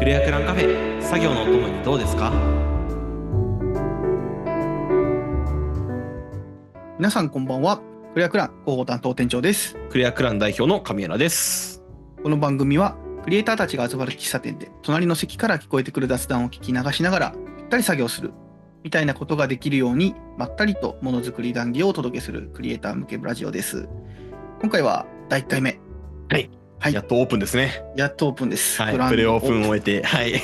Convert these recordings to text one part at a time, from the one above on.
レアクランカフェ、作業のお供にどうですか？皆さんこんばんは。クレアクラン広報担当店長です。クレアクラン代表の神谷です。この番組はクリエイターたちが集まる喫茶店で隣の席から聞こえてくる雑談を聞き流しながらぴったり作業するみたいなことができるようにまったりとものづくり談義をお届けするクリエイター向けラジオです。今回は第1回目。はい、やっとオープンですね。やっとオープンです。はい、プレオープンを終えて、はい。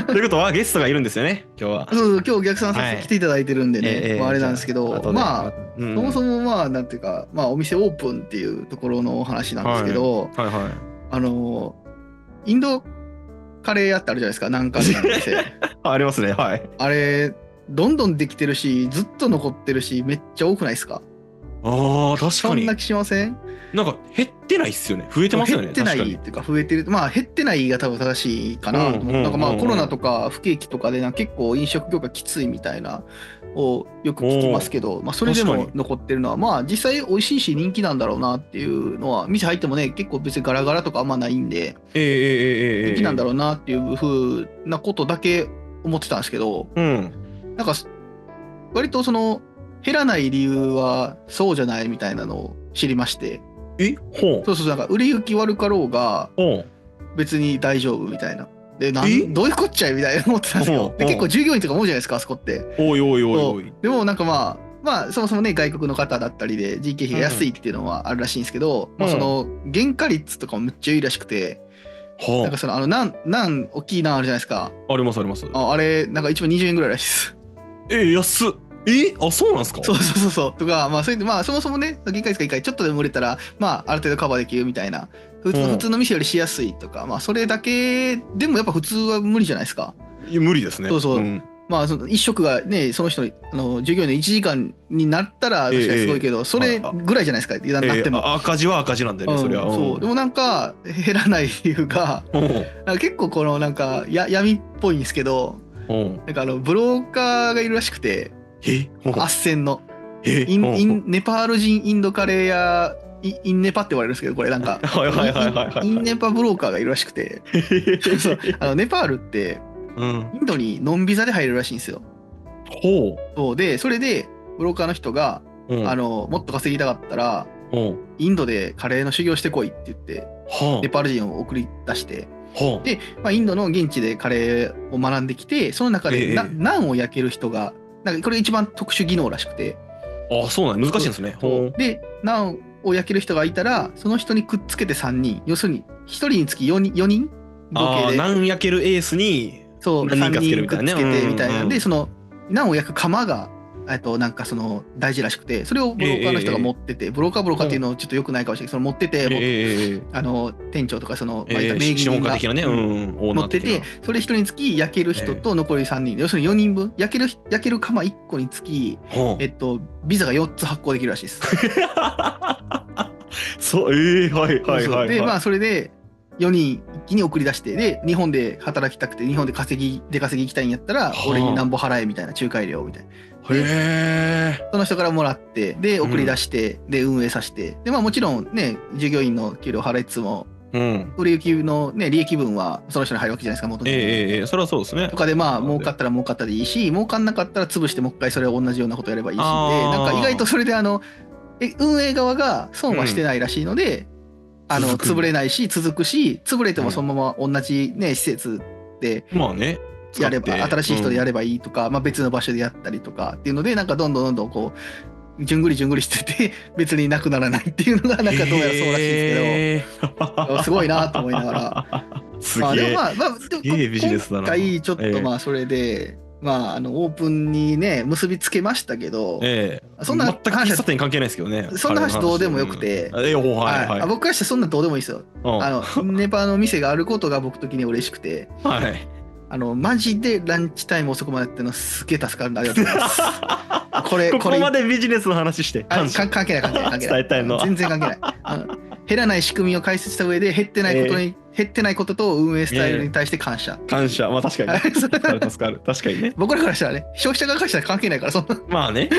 ということはゲストがいるんですよね、今日は。そう今日お客さん来ていただいてるんでね、あれなんですけど、そもそもなんていうか、お店オープンっていうところのお話なんですけど、インドカレー屋ってあるじゃないですか、南関の店。ありますね、はい。あれどんどんできてるし、ずっと残ってるし、めっちゃ多くないですか？ああ、確かに。そんな気しません？なんか減ってないっすよね。増えてますよね。減ってないっていうか増えてる。減ってないが多分正しいかなと思って、なんかコロナとか不景気とかで結構飲食業界きついみたいなをよく聞きますけど、それでも残ってるのは実際美味しいし人気なんだろうなっていうのは、店入ってもね結構別にガラガラとかあんまないんで、人気なんだろうなっていう風なことだけ思ってたんですけど、なんか割とその減らない理由はそうじゃないみたいなのを知りまして。そうなんか売れ行き悪かろうが別に大丈夫みたいな。でどういうこっちゃいみたいな思ってたんですよ。で結構従業員とかも多いじゃないですか、あそこって。おいでもなんかそもそもね外国の方だったりで人件費が安いっていうのはあるらしいんですけど、その原価率とかもめっちゃいいらしくて、なんかそのナン大きいナンあるじゃないですか。ありますあります。あれなんか1枚20円ぐらいらしいです。安っ。あ、そうなんですか？そうとか、それでそもそもね、原価率が1回ちょっとでも売れたらある程度カバーできるみたいな、普通の店よりしやすいとか、それだけでもやっぱ普通は無理じゃないですか。いや無理ですね。その一食がね、その人の従業員の1時間になったら確かにすごいけど、それぐらいじゃないですか、なっても。赤字は赤字なんでね、それは。でもなんか減らない理由が結構このなんか闇っぽいんですけど、なんかブローカーがいるらしくて、斡旋のネパール人インドカレーやインネパって言われるんですけど、これなんかインネパブローカーがいるらしくてネパールってインドにノンビザで入れるらしいんですよ。でそれでブローカーの人がもっと稼ぎたかったらインドでカレーの修行してこいって言ってネパール人を送り出して、でインドの現地でカレーを学んできて、その中でナンを焼ける人がなんかこれ一番特殊技能らしくて。そうなん、難しいんですね。でナンを焼ける人がいたらその人にくっつけて3人、要するに1人につき4人合計でナン焼けるエースに何人かつけるみたいなね。みたいなんで、そのナンを焼く釜がなんかその大事らしくて、それをブローカーの人が持ってて、ブローカーっていうのちょっとよくないかもしれないけど、その持ってて、店長とかその名義人が持ってて、それ1人につき焼ける人と残り3人、要するに4人分焼ける釜1個につきビザが4つ発行できるらしいです。でそれで4人一気に送り出して、で日本で働きたくて日本で出稼ぎ行きたいんやったら俺になんぼ払えみたいな、仲介料みたいな。その人からもらってで送り出して、で運営させて、でもちろんね従業員の給料払いつつも、売れ行きのね利益分はその人に入るわけじゃないですか、元に。それはそうですね。とかで儲かったら儲かったでいいし、儲かんなかったら潰してもう一回それを同じようなことやればいいし、なんか意外とそれで運営側が損はしてないらしいので、潰れないし続くし、潰れてもそのまま同じね施設でやれば、新しい人でやればいいとか、別の場所でやったりとかっていうので、なんかどんどんこうじゅんぐりしてて別になくならないっていうのがなんかどうやらそうらしいですけど、すごいなと思いながら。すげえ。でも今回ちょっとそれでオープンにね結びつけましたけど、そんな全く喫茶店関係ないですけどね。そんな話どうでもよくて、僕からしてそんなどうでもいいですよ。ネパの店があることが僕的に嬉しくて、マジでランチタイム遅くまでやってるのすげえ助かるんでありがとうございます。ここまでビジネスの話して関係ない伝えたいの全然関係ない。減らない仕組みを解説した上で減ってないことに減ってないことと運営スタイルに対して感謝。感謝。まあ確かにね。助かる助かる。確かにね。僕らからしたらね、消費者側からしたら関係ないから、そんな。まあね。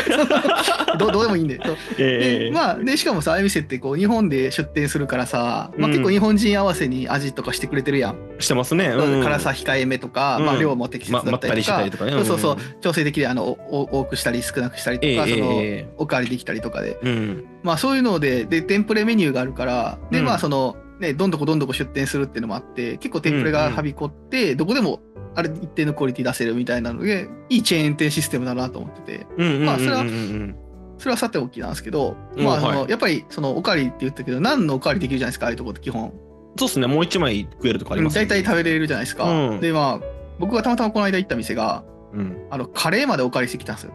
どうでもいいんで。でまあ、でしかもさ、ああいう店ってこう日本で出店するからさ、まあ、結構日本人合わせに味とかしてくれてるやん。してますね。辛さ控えめとか、まあ、量も適切だったりとか、そうそう、調整できる多くしたり少なくしたりとか、そのおかわりできたりとかで、まあそういうのでテンプレメニューがあるから、でまあそのね、どんどこ出店するっていうのもあって、結構テンプレがはびこって、どこでもある一定のクオリティ出せるみたいなので、いいチェーン店システムだなと思ってて、まあそれはさておきなんですけど、まあやっぱりそのおかわりって言ったけど、何のおかわりできるじゃないですか、ああいうとこって基本。そうですね、もう一枚食えるとかありますね。大体食べれるじゃないですか。でまあ僕がたまたまこの間行った店が、カレーまでおかわりしてきたんですよ。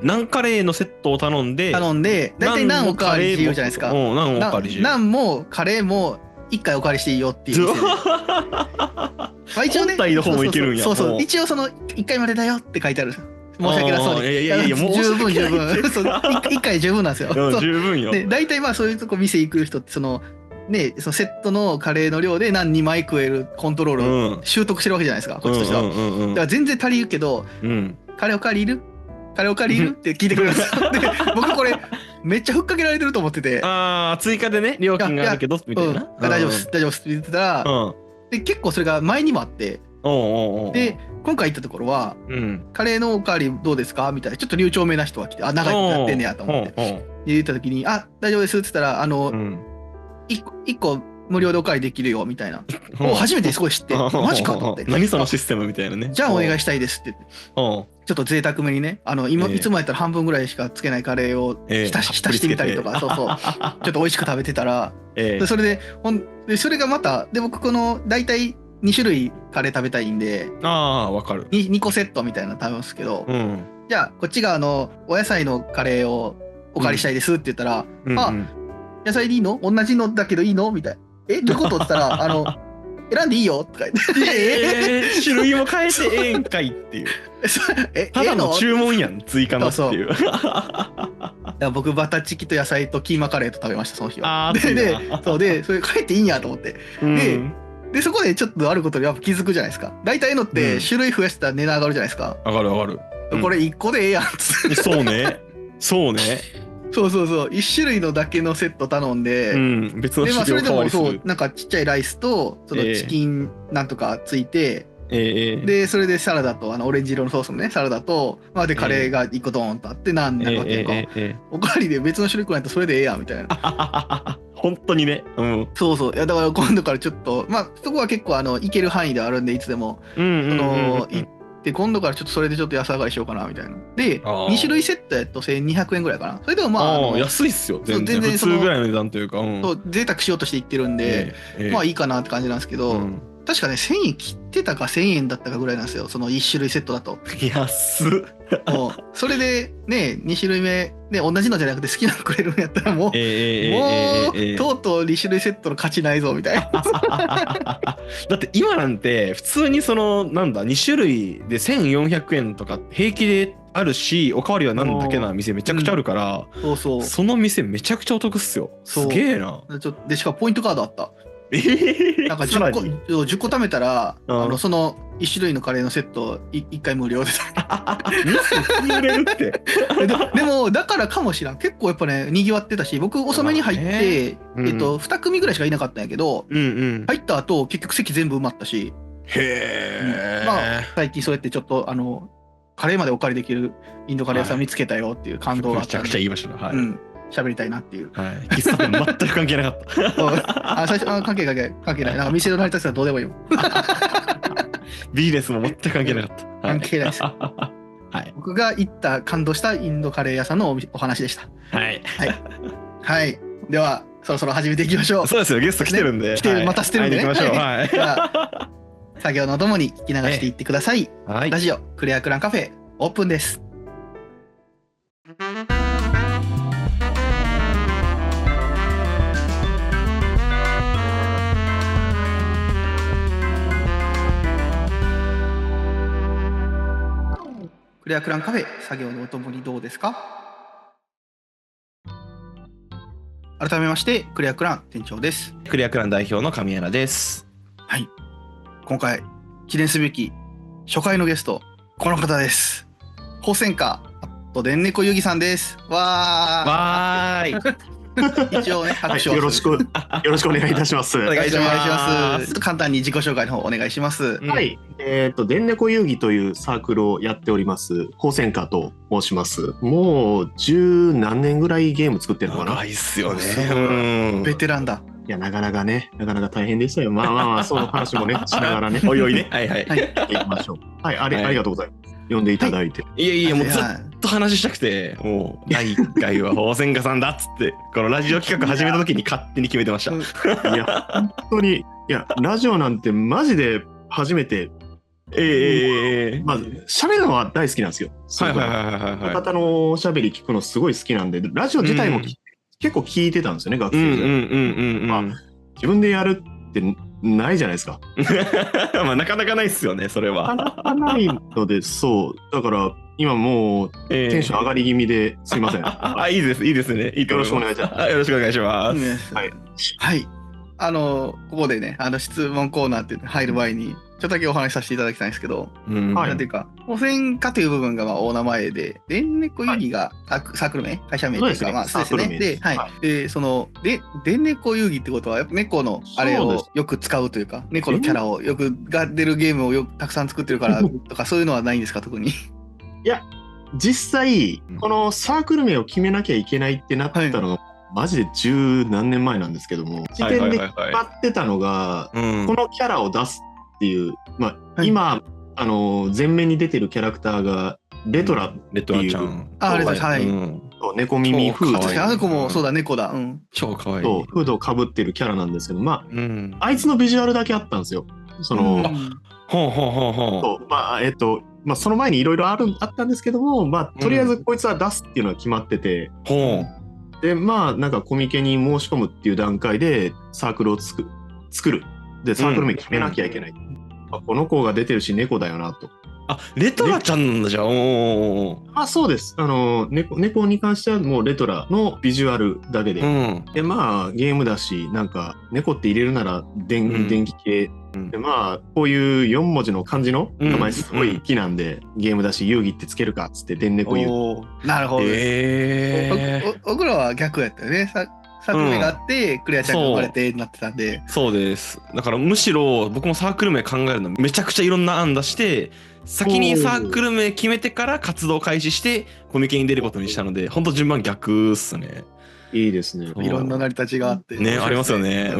ナンカレーのセットを頼んで、大体ナンおかわり自由じゃないですか。ナンもカレーも1回おかわりしていいよっていう店で。まあ一応ね、本体の方もいけるんや。そうそう、一応その1回までだよって書いてある。申し訳なそうに。いや十分。1回十分なんですよ。十分よ。で大体まあそういうとこ店行く人ってそのね、そのセットのカレーの量で何2枚食えるコントロールを習得してるわけじゃないですか、こっちとしては。だから全然足りるけど、カレーおかわりいる？カレーおかわりいる？って聞いてくるんですよ。で僕これめっちゃふっかけられてると思ってて、追加でね料金があるけどみたいな、大丈夫です大丈夫ですって言ってたら、で結構それが前にもあって、で今回行ったところは、カレーのおかわりどうですかみたいな、ちょっと流暢めな人が来て、あ、長いことやってんねやと思って言った時に、あ、大丈夫ですって言ったら、1個無料でおかわりできるよみたいな。初めてすごい知って、マジかと思って。何そのシステムみたいなね。じゃあお願いしたいですって言って。ちょっと贅沢めにね、いつもやったら半分ぐらいしかつけないカレーを浸してみたりとか、そうそう。ちょっと美味しく食べてたら、それで、それがまた、で、僕大体2種類カレー食べたいんで、わかる。2個セットみたいなの食べますけど、じゃあこっちがお野菜のカレーをおかわりしたいですって言ったら、あ、野菜でいいの？同じのだけどいいの？みたいな。どういうことって言ったら、選んでいいよとか言って。種類も変えてええんかいっていう。ただの注文やん、追加のっていう。僕、バタチキと野菜とキーマカレーと食べました、その日は。で、それ変えていいんやと思って。で、そこでちょっとあることにやっぱ気づくじゃないですか。大体のって種類増やしたら値段上がるじゃないですか。上がる上がる。これ1個でええやんっつって。そうね。そうね。そう1種類のだけのセット頼んで、別の種類を代わりする。そうなんかちっちゃいライスとそのチキンなんとかついて、でそれでサラダとオレンジ色のソースのねサラダと、でカレーが1個ドーンとあってなんだかっていうか、おかわりで別の種類くらいとそれでええやんみたいな。本当にね。そういやだから今度からちょっとそこは結構行ける範囲であるんでいつでもで今度からちょっとそれでちょっと安上がりしようかなみたいな。で2種類セットやと1200円ぐらいかな。それでも安いっすよ。全然普通ぐらいの値段というか、贅沢しようとしていってるんで、まあいいかなって感じなんですけど、確かね1000円切ってたか1000円だったかぐらいなんですよ、その1種類セットだと。安っ。それでね2種類目ね同じのじゃなくて好きなのくれるんやったらもうとうとう2種類セットの価値ないぞみたいな。だって今なんて普通に2種類で1400円とか平気であるし、おかわりはなんだけな店めちゃくちゃあるから、その店めちゃくちゃお得っすよ。すげえな。でしかもポイントカードあった。なんか10個貯めたら、その1種類のカレーのセット1回無料で。売れるってでもだからかもしらん、結構やっぱねにぎわってたし、僕遅めに入って2組ぐらいしかいなかったんやけど、入った後結局席全部埋まったし、最近そうやってちょっとカレーまでお借りできるインドカレー屋さん見つけたよっていう感動があったんで、めちゃくちゃ言いました。喋りたいなっていう。喫茶店全く関係なかった。最初関係ない。なんか店の成り立ちはどうでもいいよ。ビジネスも全く関係なかった。関係ないです。僕が行った感動したインドカレー屋さんのお話でした。はい。ではそろそろ始めていきましょう。そうですよ、ゲスト来てるんで。またしてるんでね。行きましょう。作業のともに聞き流していってください。ラジオクレアクランカフェオープンです。クレアクランカフェ作業のおともにどうですか？改めましてクリアクラン店長です。クリアクラン代表の神谷です。はい、今回記念すべき初回のゲスト、この方です。宝泉家でんねこゆぎさんです。わーい一応ね、拍手を、よろしくお願いいたします。お願いします。簡単に自己紹介の方お願いします。はい、でんねこ遊戯というサークルをやっております宝泉家と申します。もう十何年ぐらいゲーム作ってるのかな。長いっすよね。ベテランだ。いや、なかなか大変でしたよ。まあその話もねしながらね、おいおいね、はい行きましょう。はい、ありがとうございます。呼んでいただいて、いやもうずっと話したくて、もう第1回は宝泉家さんだっつってこのラジオ企画始めた時に勝手に決めてました。いや本当に、いやラジオなんてマジで初めて、まず喋るのは大好きなんですよ。方のおしゃべり聞くのすごい好きなんで、ラジオ自体も結構聞いてたんですよね、学生時代。自分でやるってないじゃないですか。まあなかなかないっすよね、それは。なかなかないので、そうだから今もうテンション上がり気味ですいません。いいですね。よろしくお願いします。よろしくお願いします。はい。ここでね、質問コーナーって入る前にちょっとだけお話しさせていただきたいんですけど、なんていうか、宝泉家という部分が大名前で、でんねこ遊戯がサークル名、会社名というか、そうですね。で、そのでんねこ遊戯ってことは、猫のあれをよく使うというか、猫のキャラをよくが出るゲームをたくさん作ってるからとか、そういうのはないんですか、特に。いや、実際このサークル名を決めなきゃいけないってなったのが、マジで十何年前なんですけども、時点で決まってたのが、このキャラを出すっていう、今前面に出てるキャラクターがレトラっていう、猫耳フード、あの子もそうだ、猫だ、超可愛いフードをかぶってるキャラなんですけど、あいつのビジュアルだけあったんですよ。そのその前にいろいろあったんですけども、とりあえずこいつは出すっていうのが決まってて、でなんかコミケに申し込むっていう段階でサークルを作る。でサークル名決めなきゃいけない。この子が出てるし猫だよなと。レトラちゃんなんだじゃん。そうです。猫に関してはもうレトラのビジュアルだけで。でゲームだし、なんか猫って入れるなら電気系。でこういう4文字の漢字の名前すごい好きなんで、ゲームだし遊戯ってつけるかっつってでんねこ遊戯。なるほど。僕らは逆やったよね。サークル名があって、クリアちゃんが生まれてなってたんで。そうです。だからむしろ僕もサークル名考えるのめちゃくちゃいろんな案出して、先にサークル名決めてから活動開始してコミケに出ることにしたので、本当順番逆っすね。いいですね。いろんな成り立ちがあってね、ありますよね。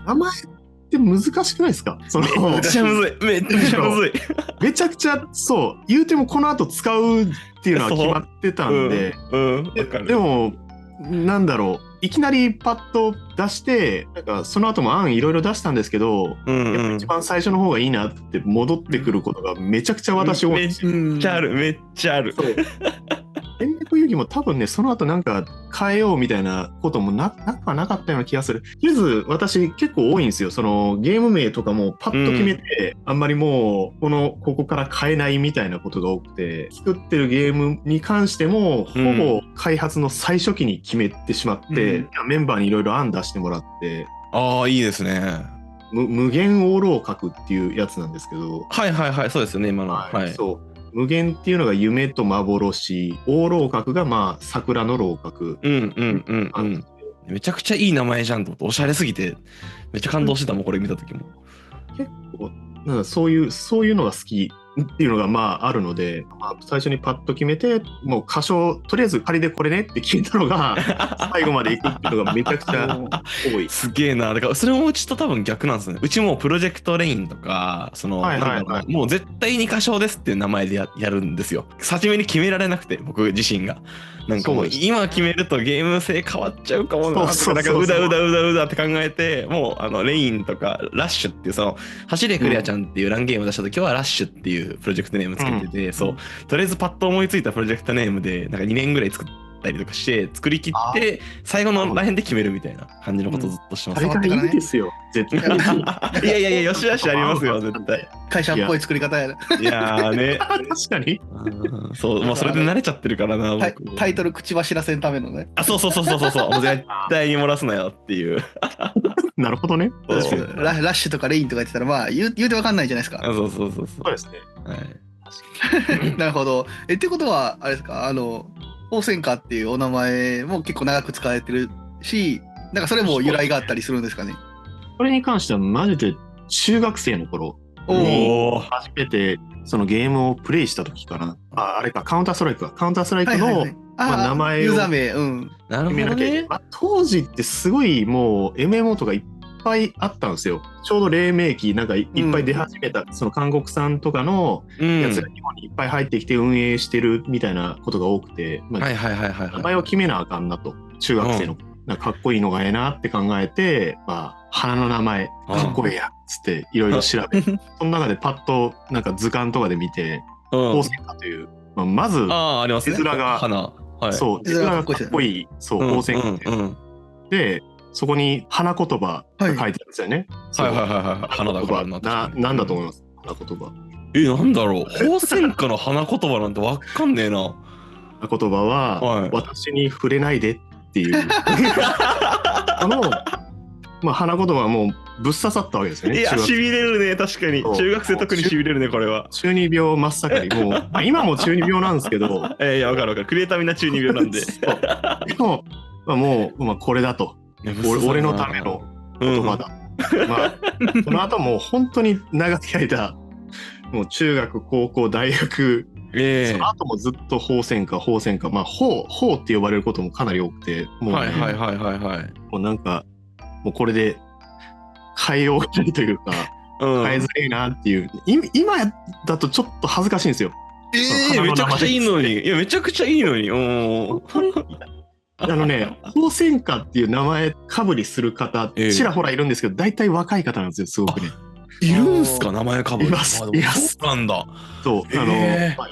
名前って難しくないですか？めっちゃむずい。めちゃくちゃ言うてもこの後使うっていうのは決まってたんで、でもなんだろう、いきなりパッと出して、なんかその後も案いろいろ出したんですけど、やっぱ一番最初の方がいいなって戻ってくることがめちゃくちゃ私多いんですよ。めっちゃある。でんねこ遊戯も多分ね、その後なんか変えようみたいなこともなかったような気がする。とりあえず私結構多いんですよ。そのゲーム名とかもパッと決めて、あんまりもうここから変えないみたいなことが多くて、作ってるゲームに関してもほぼ開発の最初期に決めてしまって、メンバーにいろいろ案出してもらって。いいですね。無限オーロー角っていうやつなんですけど、そうですよね、今の。そう無限っていうのが夢と幻、オーロー角が桜の楼閣。めちゃくちゃいい名前じゃんと思って、おしゃれすぎてめっちゃ感動してたもん、これ見た時も。結構なんかそういうのが好きっていうのがあるので、最初にパッと決めて、もう歌唱とりあえず仮でこれねって聞いたのが最後までいくっていうのがめちゃくちゃ多い。すげえな。だからそれもうちと多分逆なんですね。うちもプロジェクトレインとかもう絶対に歌唱ですっていう名前で やるんですよ。初めに決められなくて、僕自身がなんかもう今決めるとゲーム性変わっちゃうかもなとか、なんかうだって考えて、もうレインとかラッシュっていう、その走れクリアちゃんっていうランゲーム出した時はラッシュっていうプロジェクトネームつけてて、とりあえずパッと思いついたプロジェクトネームでなんか2年ぐらい作っったりとかして作り切って最後のらへんで決めるみたいな感じのことをずっとしてます。あれがいいですよ絶対。いやいやいや、よしあしありますよ絶対。会社っぽい作り方やる。いやね。確かに。そう、もうそれで慣れちゃってるからな。タイトル口走らせんためのね。あ、そう。もう絶対に漏らすなよっていう。なるほどね。ラッシュとかレインとか言ってたらまあ言うてわかんないじゃないですか。そう。そうですね。はい。なるほど。ってことはあれですか、宝泉家っていうお名前も結構長く使われてるし、なんかそれも由来があったりするんですかね。これに関してはマジで中学生の頃に初めてそのゲームをプレイした時かな。あれか、カウンターストライクの名前をユーザー名、なるほどね。当時ってすごいもう MMO とかいっぱいあったんですよ。ちょうど黎明期なんかいっぱい出始めた、その韓国産とかのやつが日本にいっぱい入ってきて運営してるみたいなことが多くて、名前を決めなあかんなと、中学生のなんかかっこいいのがええなって考えて、花の名前かっこええやっつっていろいろ調べ、その中でパッとなんか図鑑とかで見て、宝泉家という、まず絵面がそう絵面がかっこいい、そう宝泉家っていう。でそこに花言葉が書いてあるんですよね。花言葉なんだと思います？花言葉。なんだろう。宝泉家の花言葉なんてわかんねえな。花言葉は、私に触れないでっていう。花言葉はもうぶっ刺さったわけですよね。いや、しびれるね、確かに。中学生特にしびれるね、これは。中二病真っ盛り。もう、今も中二病なんですけど。いや、わかる。クリエイターみんな中二病なんで。でも、もうこれだと。俺のための言葉だ。その後もう本当に長き間、もう中学、高校、大学、その後もずっと宝泉家、宝って呼ばれることもかなり多くて、もう、もうなんか、もうこれで変えようがないというか、変えづらいなっていう、今だとちょっと恥ずかしいんですよ。めちゃくちゃいいのに。いや、めちゃくちゃいいのに。宝泉家っていう名前かぶりする方、ちらほらいるんですけど、大体若い方なんですよ、すごくね。いるんすか、名前かぶり。います。なんだ。そう、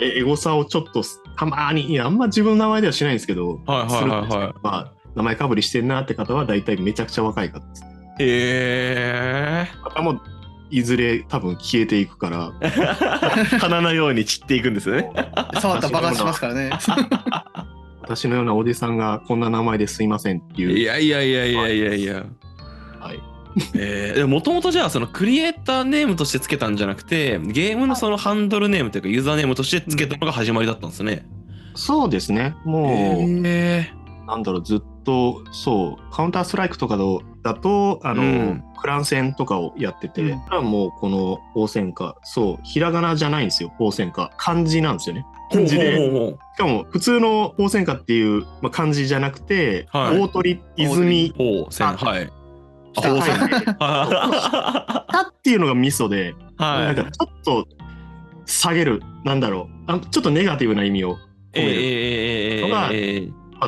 エゴサをちょっとたまに、いや、あんま自分の名前ではしないんですけど、名前かぶりしてんなって方は大体めちゃくちゃ若い方です。方もいずれ多分消えていくから花のように散っていくんですよね。触ったら爆発しますからね。私のようなおじさんがこんな名前ですいませんっていう。いや。はい。もともとじゃあそのクリエイターネームとしてつけたんじゃなくて、ゲームのそのハンドルネームというかユーザーネームとしてつけたのが始まりだったんですね。そうですね。もう、なんだろう、ずっとカウンターストライクとかだとクラン戦とかをやってて、もうこの宝泉家、ひらがなじゃないんですよ。宝泉家漢字なんですよね。漢字で、しかも普通の宝泉家っていう、漢字じゃなくて、大鳥泉宝泉、っていうのがミソで、なんかちょっと下げる、なんだろう、ちょっとネガティブな意味を込めるのが、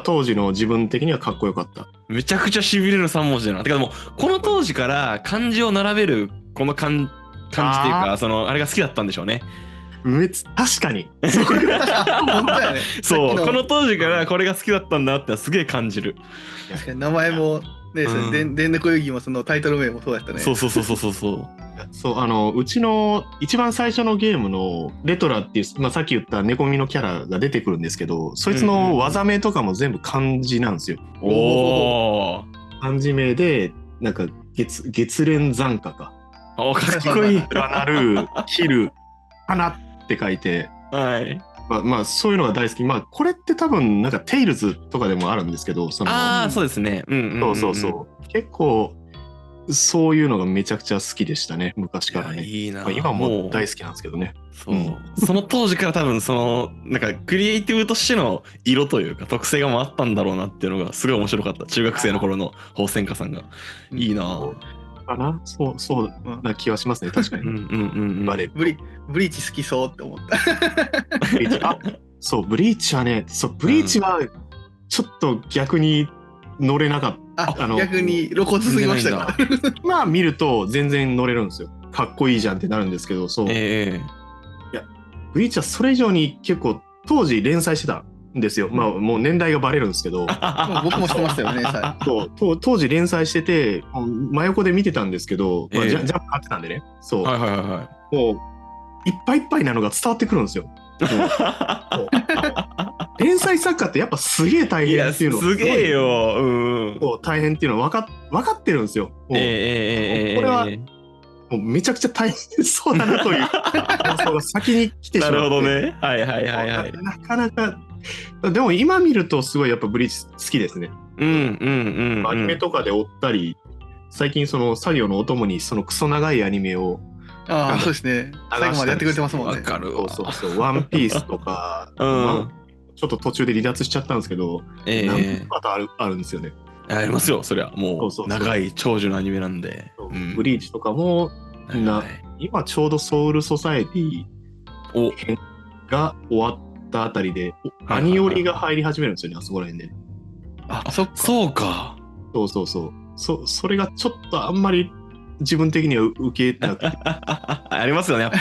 当時の自分的にはかっこよかった。めちゃくちゃしびれる3文字だな。てかもうこの当時から漢字を並べるこの漢字っていうか、あれが好きだったんでしょうね。確かに。そう、この当時からこれが好きだったんだってすげえ感じる。確かに名前もね、電猫遊戯もそのタイトル名もそうだったね。そう。うちの一番最初のゲームのレトラっていう、さっき言った猫耳のキャラが出てくるんですけど、そいつの技名とかも全部漢字なんですよ。漢字名でなんか月連残花か。かっこいい。なる切る花って書いて。そういうのが大好き。これって多分なんかテイルズとかでもあるんですけど、そうですね。結構そういうのがめちゃくちゃ好きでしたね、昔からね。いいな。今も大好きなんですけどね。その当時から多分なんかクリエイティブとしての色というか特性があったんだろうなっていうのがすごい面白かった。中学生の頃の宝泉家さんが。いいな。かな、そうな気はしますね、確かに。ブリーチ好きそうって思った。ブリーチはね、ブリーチはちょっと逆に乗れなかった。逆に露骨すぎましたか。今見ると全然乗れるんですよ。かっこいいじゃんってなるんですけど、いや、ブリーチはそれ以上に結構当時連載してたんですよ。まあもう年代がバレるんですけど僕もしてましたよね。そう当時連載してて真横で見てたんですけど、まあ、ジャンプ買ってたんでね。そう、はいはいはもういっぱいいっぱいなのが伝わってくるんですよ。連載作家ってやっぱすげえ大い。いや、変っていうのすげえよ。うん。大変っていうのは分かってるんですよ。これはもうめちゃくちゃ大変そうだなという感想が先に来てしまって。なるほどね。はいはいはいはい。なかなかでも今見るとすごいやっぱブリーチ好きですね。アニメとかで追ったり、最近その作業のお供にそのクソ長いアニメをそうですね。最後までやってくれてますもんね。わかるわ。そうワンピースとか、ちょっと途中で離脱しちゃったんですけど、何パターンあるんですよね。ありますよ、そりゃ。もう長い長寿のアニメなんで。ブリーチとかも今ちょうどソウルソサエティ編が終わったあたりでアニオリが入り始めるんですよね、あそこら辺で。そうか。それがちょっとあんまり自分的には受けなくてありますよね、やっぱ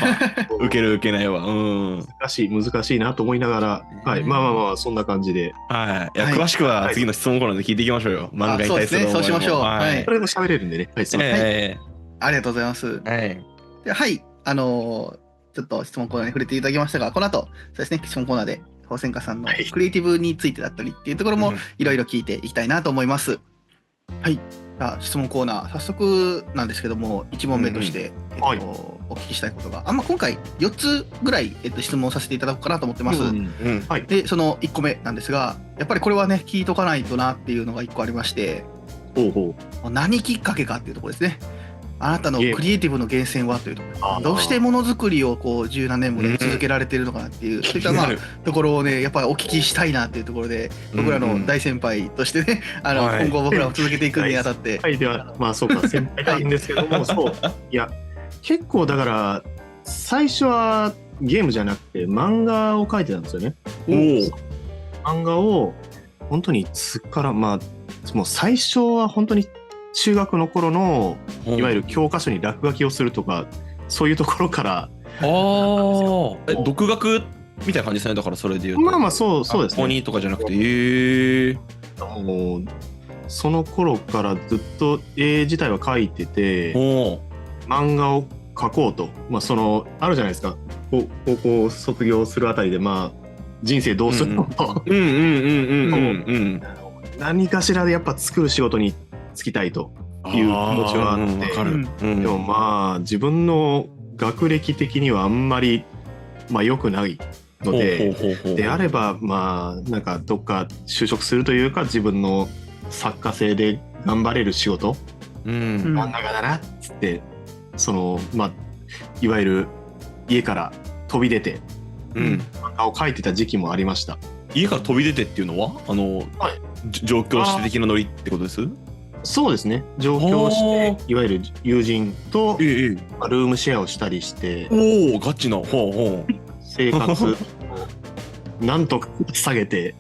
受ける受けないは。難しいなと思いながら、はい、まあそんな感じで、はい、いや詳しくは次の質問コーナーで聞いていきましょうよ。漫画に対する思いも。そうしましょう。はい、それも喋れるんでね。はい、ありがとうございます。はい、ちょっと質問コーナーに触れていただきましたが、この後そうですね、質問コーナーでホウセンカさんのクリエイティブについてだったりっていうところもいろいろ聞いていきたいなと思います。はい。質問コーナー早速なんですけども、1問目として、お聞きしたいことが、今回4つぐらい、質問させていただこうかなと思ってます。でその1個目なんですが、やっぱりこれはね聞いとかないとなっていうのが1個ありまして、何きっかけかっていうところですね。あなたのクリエイティブの源泉はというところ、どうしてものづくりをこう十何年も続けられているのかなっていう、そういったところをねやっぱりお聞きしたいなっていうところで、僕らの大先輩としてね、今後僕らを続けていくにあたって、ではまあそうか先輩なんですけども、そういや結構だから最初はゲームじゃなくて漫画を描いてたんですよね。漫画を本当にいつからもう最初は本当に中学の頃のいわゆる教科書に落書きをするとか、そういうところから。独学みたいな感じですね。だからそれでいうとまあそうですね。ここにとかじゃなくて、もうその頃からずっと絵自体は描いてて、漫画を描こうと、そのあるじゃないですか、高校卒業するあたりで人生どうするのと何かしらでやっぱ作る仕事に就きたいという気持ちはあって、でも自分の学歴的にはあんまり良くないので、であればなんかどっか就職するというか、自分の作家性で頑張れる仕事、漫画家だなっつって、いわゆる家から飛び出て漫画を描いてた時期もありました。家から飛び出てっていうのは上京して的なノリってことです？そうですね。上京していわゆる友人とルームシェアをしたりして、ガチな生活をなんとか下げて、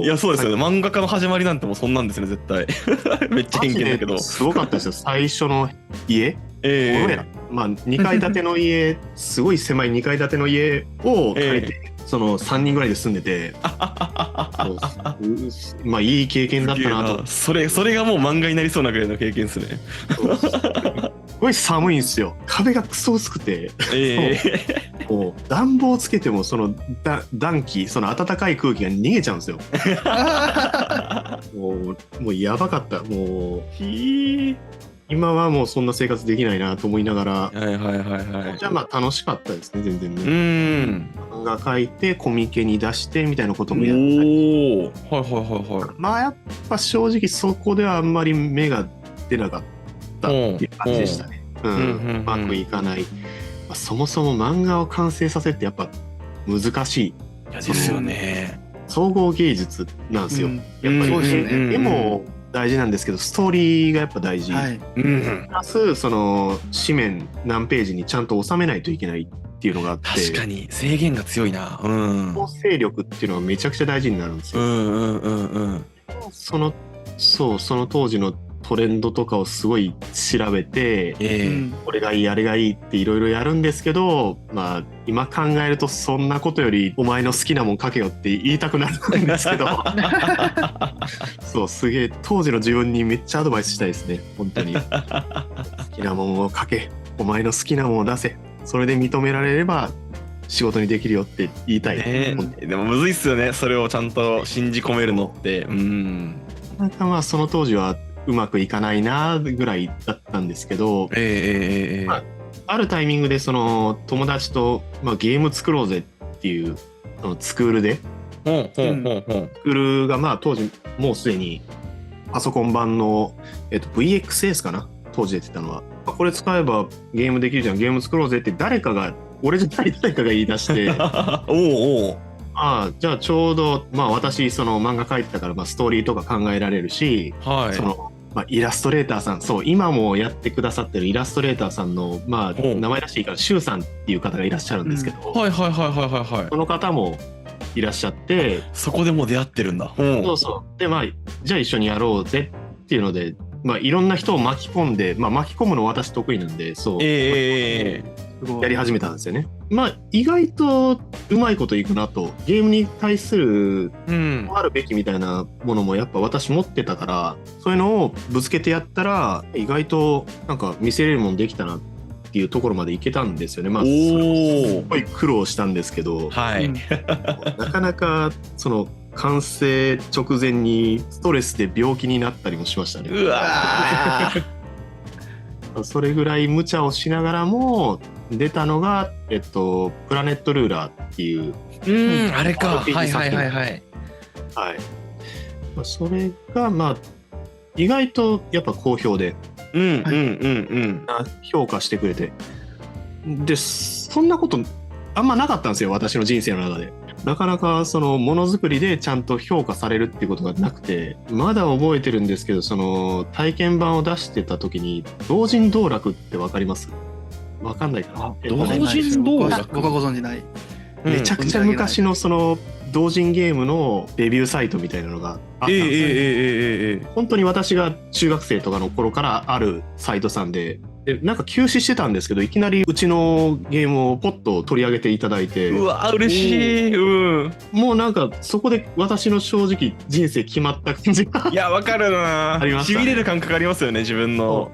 いやそうですよね。漫画家の始まりなんてもうそんなんですね、絶対。めっちゃ偏見だけど。すごかったですよ。最初の家、2階建ての家、すごい狭い2階建ての家を借りて、その3人ぐらいで住んでて、いい経験だったなと。それがもう漫画になりそうなぐらいの経験ですね。すごい寒いんですよ。壁がクソ薄くて、暖房つけてもその暖気、その暖かい空気が逃げちゃうんですよ。もうやばかった。もう今はもうそんな生活できないなと思いながら、じゃあ楽しかったですね、全然ね。漫画描いてコミケに出してみたいなこともやったり、やっぱ正直そこではあんまり芽が出なかったっていう感じでしたね。うまくいかない。そもそも漫画を完成させるってやっぱ難しい。ですよね。総合芸術なんですよ。やっぱりそうですよね。絵も大事なんですけど、ストーリーがやっぱ大事。プラスその紙面何ページにちゃんと収めないといけないっていうのがあって、確かに制限が強いな。構成力っていうのはめちゃくちゃ大事になるんですよ。その当時のトレンドとかをすごい調べて、これがいいあれがいいっていろいろやるんですけど、まあ今考えるとそんなことよりお前の好きなもん書けよって言いたくなるんですけどそうすげえ当時の自分にめっちゃアドバイスしたいですね本当に好きなもんを書け、お前の好きなもんを出せ、それで認められれば仕事にできるよって言いたい、でもむずいっすよね、それをちゃんと信じ込めるのって。なんかまあその当時はうまくいかないなぐらいだったんですけど、まあ、あるタイミングでその友達と、まあ、ゲーム作ろうぜっていうそのスクールで、スクールがまあ当時もうすでにパソコン版の、VXS かな当時出てたのは、これ使えばゲームできるじゃん、ゲーム作ろうぜって誰かが言い出してじゃあちょうど、まあ、私その漫画描いてたから、まあ、ストーリーとか考えられるし、そのまあ、イラストレーターさん、そう今もやってくださってるイラストレーターさんの、まあ、名前らしいからシュウさんっていう方がいらっしゃるんですけど、その方もいらっしゃって、そこでもう出会ってるんだ。そうそうで、まあ、じゃあ一緒にやろうぜっていうので、まあ、いろんな人を巻き込んで、まあ、巻き込むの私得意なんで、そう、やり始めたんですよね。まあ意外とうまいこといくなと、ゲームに対するあるべきみたいなものもやっぱ私持ってたから、そういうのをぶつけてやったら意外となんか見せれるもんできたなっていうところまでいけたんですよね。まあそれすごい苦労したんですけど、なかなかその完成直前にストレスで病気になったりもしましたね。うわそれぐらい無茶をしながらも出たのが、プラネットルーラーっていう、あれか、はい。まあ、それがまあ意外とやっぱ好評で、評価してくれて、でそんなことあんまなかったんですよ、私の人生の中で。なかなかそのものづくりでちゃんと評価されるっていうことがなくて、まだ覚えてるんですけど、その体験版を出してた時に同人道楽って分かります？分かんないかな。同人道楽？僕はご存じない。めちゃくちゃ昔のその同人ゲームのレビューサイトみたいなのがあったんですよ。本当に私が中学生とかの頃からあるサイトさんで、なんか休止してたんですけど、いきなりうちのゲームをポッと取り上げていただいて、うわ嬉しい。もうなんかそこで私の正直人生決まった感じがいやわかるなありましたね。しびれる感覚ありますよね、自分の。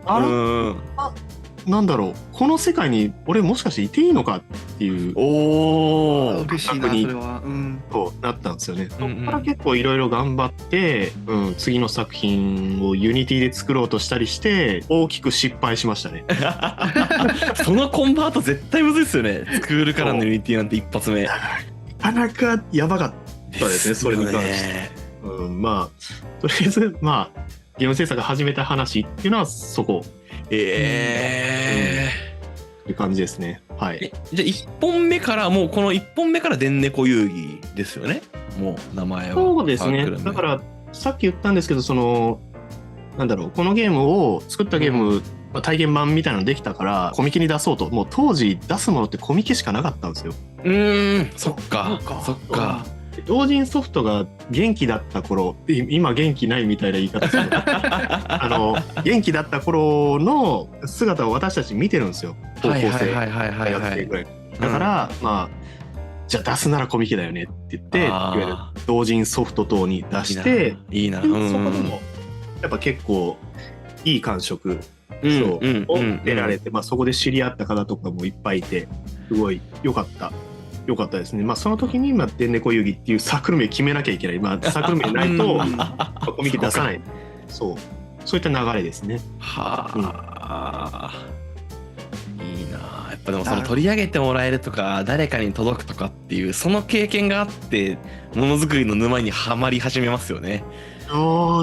なんだろう、この世界に俺もしかしていていいのかっていう嬉しいなそれは、となったんですよね。そこから結構いろいろ頑張って、次の作品をユニティで作ろうとしたりして大きく失敗しましたね。そのコンバート絶対むずいっすよね、スクールからのユニティなんて一発目。なかなかやばかったですね、それに関して。まあとりあえずまあゲーム制作始めた話っていうのはそこ。って感じですね。はい。じゃあ1本目からもうこの1本目からでんねこ遊戯ですよね。もう名前は。そうですね。だからさっき言ったんですけど、そのなんだろう、このゲームを作ったゲーム、体験版みたいなのできたからコミケに出そうと。もう当時出すものってコミケしかなかったんですよ。そっか。同人ソフトが元気だった頃、今元気ないみたいな言い方する元気だった頃の姿を私たち見てるんですよ、高校生大学生ぐらいだから、まあじゃあ出すならコミケだよねって言って、いわゆる同人ソフト等に出して、いいな、そこでもやっぱ結構いい感触を得られて、そこで知り合った方とかもいっぱいいて、すごい良かったですね。その時にでんねこ遊戯っていうサークル名決めなきゃいけない。サークル名ないとコミケ出さない。そういった流れですね。いいな。やっぱでもその取り上げてもらえるとか誰かに届くとかっていうその経験があってものづくりの沼にはまり始めますよね。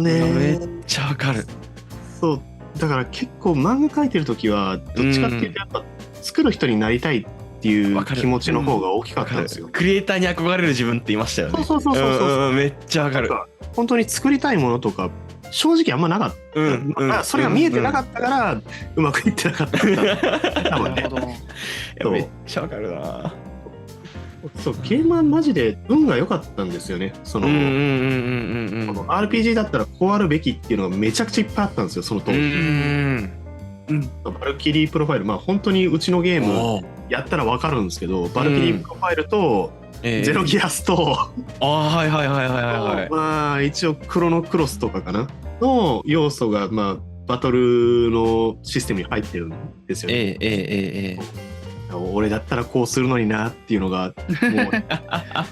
めっちゃわかる。そうだから結構漫画描いてる時はどっちかっていうとやっぱ作る人になりたいっていう気持ちの方が大きかったんですよ。クリエイターに憧れる自分って言いましたよね。そうめっちゃわかる。本当に作りたいものとか正直あんまなかった。それが見えてなかったからうまくいってなかった。多分ね。めっちゃわかるな。そうゲームはマジで運が良かったんですよね。その RPG だったらこうあるべきっていうのがめちゃくちゃいっぱいあったんですよその当時。バルキリープロファイル、まあ本当にうちのゲームやったら分かるんですけど、バルキリープロファイルとゼロギアスと、まあ一応クロノクロスとかかなの要素がまあバトルのシステムに入ってるんですよね。俺だったらこうするのになっていうのがもう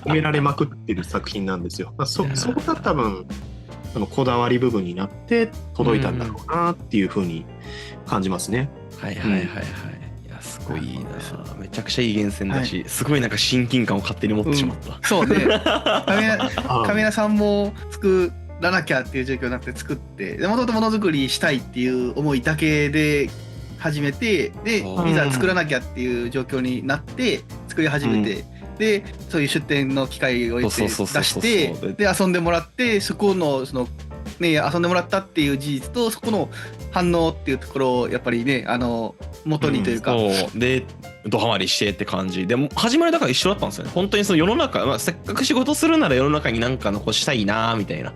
褒められまくってる作品なんですよ。そこが多分こだわり部分になって届いたんだろうなっていう風に感じますね。はいはいはいはい。いやすごいいいな。めちゃくちゃいい源泉だし、すごいなんか親近感を勝手に持ってしまった。そうね。亀田さんも作らなきゃっていう状況になって作って、もともとものづくりしたいっていう思いだけで始めて、でいざ作らなきゃっていう状況になって作り始めて、でそういう出店の機会を出してで遊んでもらって、そこのそのね遊んでもらったっていう事実とそこの反応っていうところをやっぱりね元にというか、そうでドハマりしてって感じでも始まりだから一緒だったんですよね。本当にその世の中、せっかく仕事するなら世の中に何か残したいなみたいな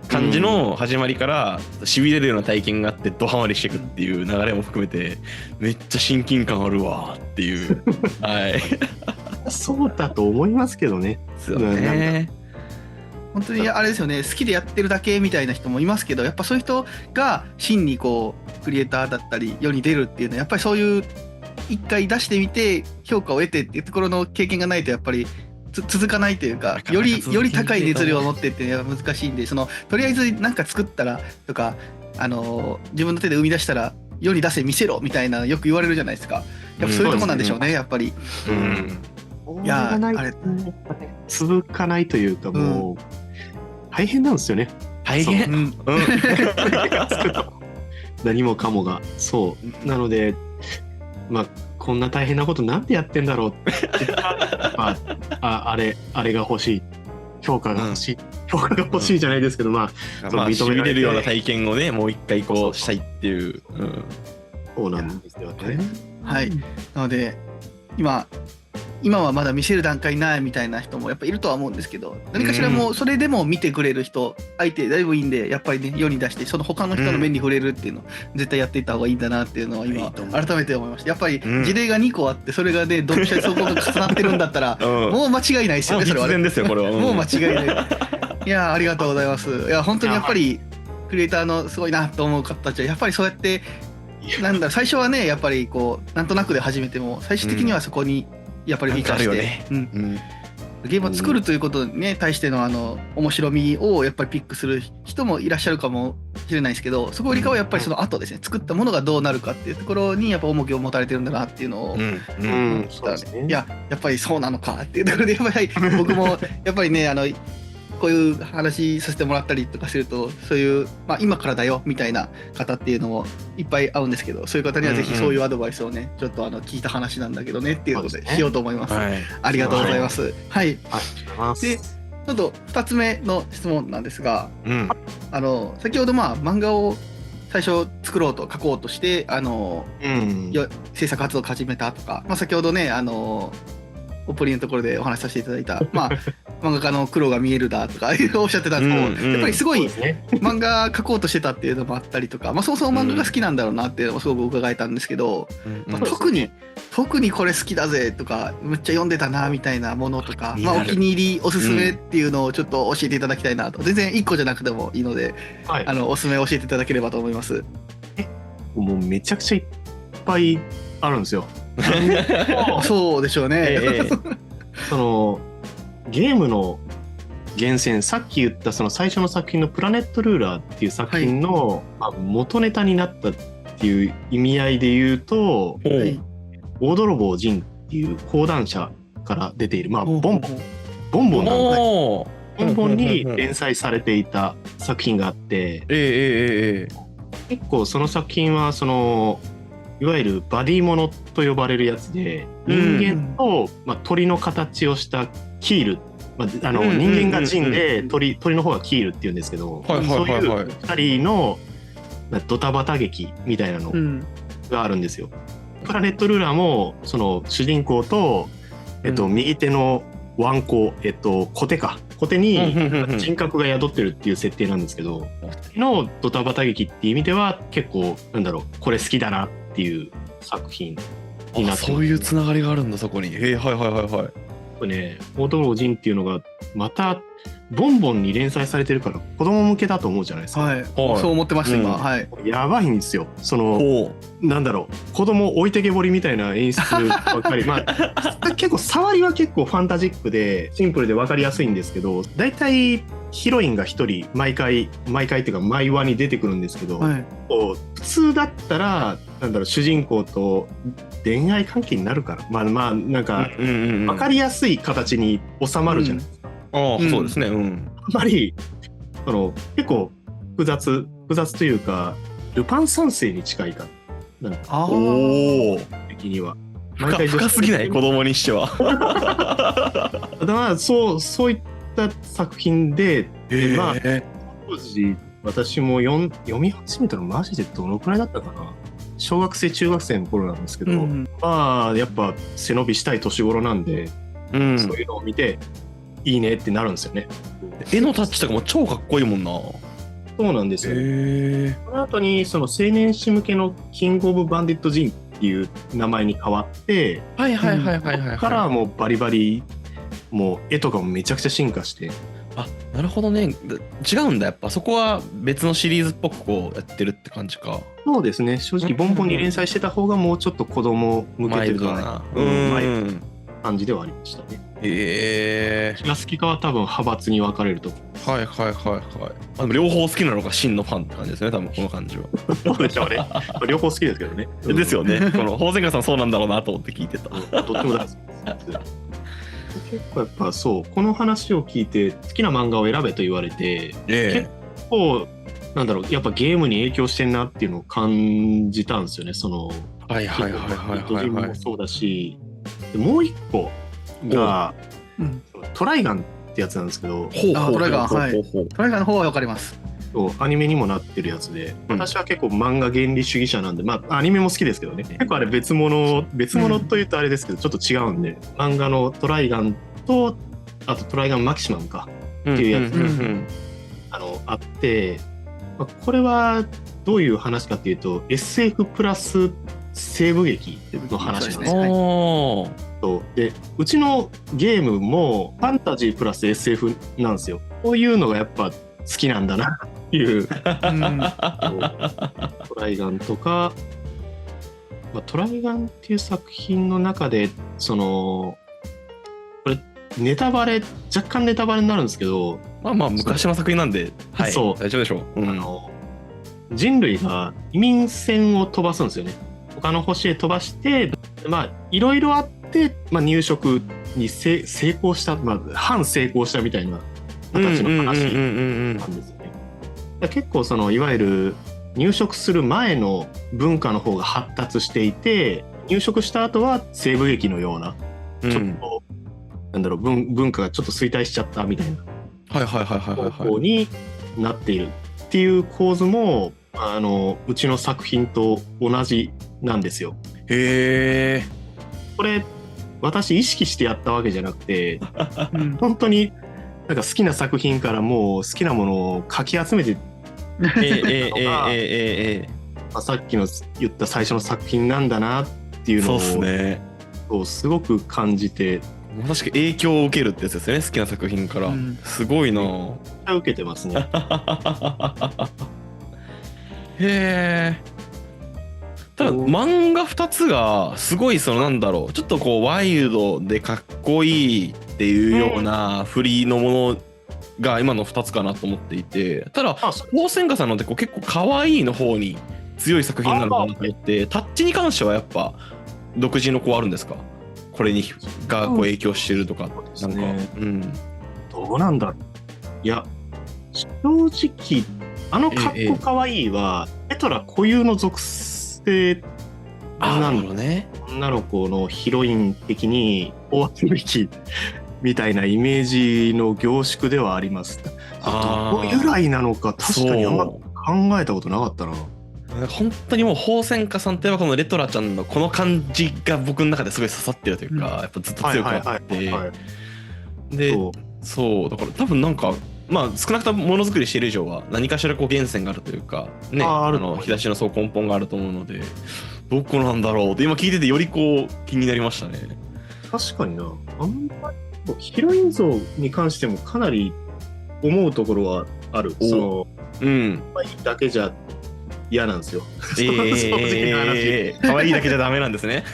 感じの始まりからしびれるような体験があってドハマりしていくっていう流れも含めてめっちゃ親近感あるわっていうはいそうだと思いますけどね。そうね。本当にあれですよね、好きでやってるだけみたいな人もいますけど、やっぱそういう人が真にこうクリエイターだったり世に出るっていうのはやっぱりそういう一回出してみて評価を得てっていうところの経験がないとやっぱり続かないというか、より高い熱量を持ってっていうのは難しいんで、とりあえず何か作ったらとか自分の手で生み出したら世に出せ見せろみたいなよく言われるじゃないですか。やっぱそういうとこなんでしょうね、やっぱり。いやあれ続かないというかもう大変なんですよね。大変。何もかもがそうなので、まあこんな大変なことなんでやってんだろうってあれが欲しい、評価が欲しい、評価が欲しいじゃないですけど、まあ認められるような体験をねもう一回こうしたいっていう。そうなんですよね。はい。なので今はまだ見せる段階ないみたいな人もやっぱいるとは思うんですけど、何かしらもうそれでも見てくれる人、相手だいぶいいんで、やっぱりね世に出してその他の人の目に触れるっていうのを絶対やっていった方がいいんだなっていうのは今改めて思いました。やっぱり事例が2個あってそれがねドンピシャでそこが重なってるんだったらもう間違いないですよね。それはねですよこれはもう間違いない。いやありがとうございます。いや本当にやっぱりクリエイターのすごいなと思う方たちはやっぱりそうやってなんだ最初はねやっぱりこうなんとなくで始めても最終的にはそこにやっぱり生かして、ゲームを作るということに、ね、対しての面白みをやっぱりピックする人もいらっしゃるかもしれないですけど、そこよりかはやっぱりその後ですね、作ったものがどうなるかっていうところにやっぱ重きを持たれてるんだなっていうのをいやっぱりそうなのかっていうところでやっぱり僕もやっぱりねこういう話させてもらったりとかするとそういう、今からだよみたいな方っていうのもいっぱい会うんですけど、そういう方にはぜひそういうアドバイスをねちょっと聞いた話なんだけどねっていうことでしようと思います。ありがとうございます。はい。でちょっと2つ目の質問なんですが、先ほど漫画を最初作ろうと書こうとして制作活動を始めたとか、先ほどねオープニングのところでお話しさせていただいた漫画家の苦労が見えるだとかおっしゃってたんですけど、やっぱりすごい漫画描こうとしてたっていうのもあったりとか、そもそも漫画が好きなんだろうなっていうのもすごく伺えたんですけど、特にこれ好きだぜとかめっちゃ読んでたなみたいなものとか、お気に入りおすすめっていうのをちょっと教えていただきたいなと。全然1個じゃなくてもいいので、おすすめ教えていただければと思います。もうめちゃくちゃいっぱいあるんですよ。そうでしょうね。そのゲームの源泉、さっき言ったその最初の作品のプラネットルーラーっていう作品の元ネタになったっていう意味合いで言うと、大泥棒ジンっていう講談社から出ている、ボンボンに連載されていた作品があって、結構その作品はいわゆるバディものと呼ばれるやつで、人間と、鳥の形をしたキール、人間がジンで鳥の方がキールっていうんですけど、そういう2人のドタバタ劇みたいなのがあるんですよ。プラネットルーラーもその主人公と、右手のワンコ、コテか。コテに人格が宿ってるっていう設定なんですけど、のドタバタ劇っていう意味では結構、なんだろう、これ好きだなっていう作品になってます。そういうつながりがあるんだ、そこに。はいはいはいはい。これね、オートロージンっていうのが、また、ボンボンに連載されてるから子供向けだと思うじゃないですか。はい、そう思ってました、今。はい。やばいんですよ。なんだろう、子供置いてけぼりみたいな演出ばっかり。まあ、結構、触りは結構ファンタジックで、シンプルで分かりやすいんですけど、大体、ヒロインが一人、毎回っていうか、毎話に出てくるんですけど、普通だったら、なんだろう、主人公と恋愛関係になるから、まあ、なんか、分かりやすい形に収まるじゃないですか。そうですね。あんまり結構複雑というか、ルパン三世に近いかな。的には深すぎない、子供にしては。だからそういった作品で、まあ当時私も読み始めたのマジでどのくらいだったかな。小学生中学生の頃なんですけど、まあやっぱ背伸びしたい年頃なんで、そういうのを見ていいねってなるんですよね。絵のタッチとかも超かっこいいもんな。そうなんですよ。その後にその青年誌向けのキングオブバンディットジンっていう名前に変わって、そこからはもうバリバリ、もう絵とかもめちゃくちゃ進化して。あ、なるほどね。違うんだ、やっぱそこは別のシリーズっぽくこうやってるって感じか。そうですね。正直ボンボンに連載してた方がもうちょっと子供向けてるかな。感じではありましたね。私が好きかは多分派閥に分かれると思う。はい。でも両方好きなのが真のファンって感じですね、多分この感じは。そうでしょうね。両方好きですけどね。ですよね。この宝仙家さんそうなんだろうなと思って聞いてた。どっちも大好きです。結構やっぱそう、この話を聞いて好きな漫画を選べと言われて、結構なんだろう、やっぱゲームに影響してんなっていうのを感じたんですよね。もそうだし、もう一個がトライガンってやつなんですけど、トライガンの方は分かります。アニメにもなってるやつで、私は結構漫画原理主義者なんで、まあアニメも好きですけどね、結構あれ別物というとあれですけど、ちょっと違うんで、漫画のトライガンと、あとトライガンマキシマムかっていうやつがあって、これはどういう話かっていうと、 SF プラス西部劇の話なんですね。で、うちのゲームもファンタジープラス SF なんですよ。こういうのがやっぱ好きなんだなっていうトライガンとか、トライガンっていう作品の中でこれ若干ネタバレになるんですけど、まあ昔の作品なんで、大丈夫でしょう。人類が移民船を飛ばすんですよね。他の星へ飛ばして、いろいろあって、入植に成功した、反成功したみたいな形の話なんですよね。結構いわゆる入植する前の文化の方が発達していて、入植した後は西部劇のような、ちょっとなんだろう、文化がちょっと衰退しちゃったみたいな方向になっているっていう構図もうちの作品と同じなんですよ。へー。これ私意識してやったわけじゃなくて本当になんか好きな作品からもう好きなものをかき集めてさっきの言った最初の作品なんだなっていうのをすごく感じて、確かに影響を受けるってやつですね、好きな作品から。すごいな。受けてますね。へー。ただ漫画2つがすごいなんだろう、ちょっとこうワイルドでかっこいいっていうような振りのものが今の2つかなと思っていて、ただ宝仙家さんのって結構可愛いの方に強い作品なのかなと思って、タッチに関してはやっぱ独自のあるんですか、これにが影響してるとか。なんかどうなんだろう。いや正直かっこかわいいはエトラ固有の属性なんだね。女の子のヒロイン的に終わるべきみたいなイメージの凝縮ではあります。どこ由来なのか確かにあんま考えたことなかったな。本当にもう宝仙家さんといえばこのレトラちゃんのこの感じが僕の中ですごい刺さってるというか、やっぱずっと強くあって、で、そうだから多分なんかまあ少なくともものづくりしている以上は何かしらこう源泉があるというかね、引き出しのそう根本があると思うので、どこなんだろうって今聞いててよりこう気になりましたね。確かにな。あんまりヒロイン像に関してもかなり思うところはある。その可愛いだけじゃ嫌なんですよ。可愛いだけじゃダメなんですね。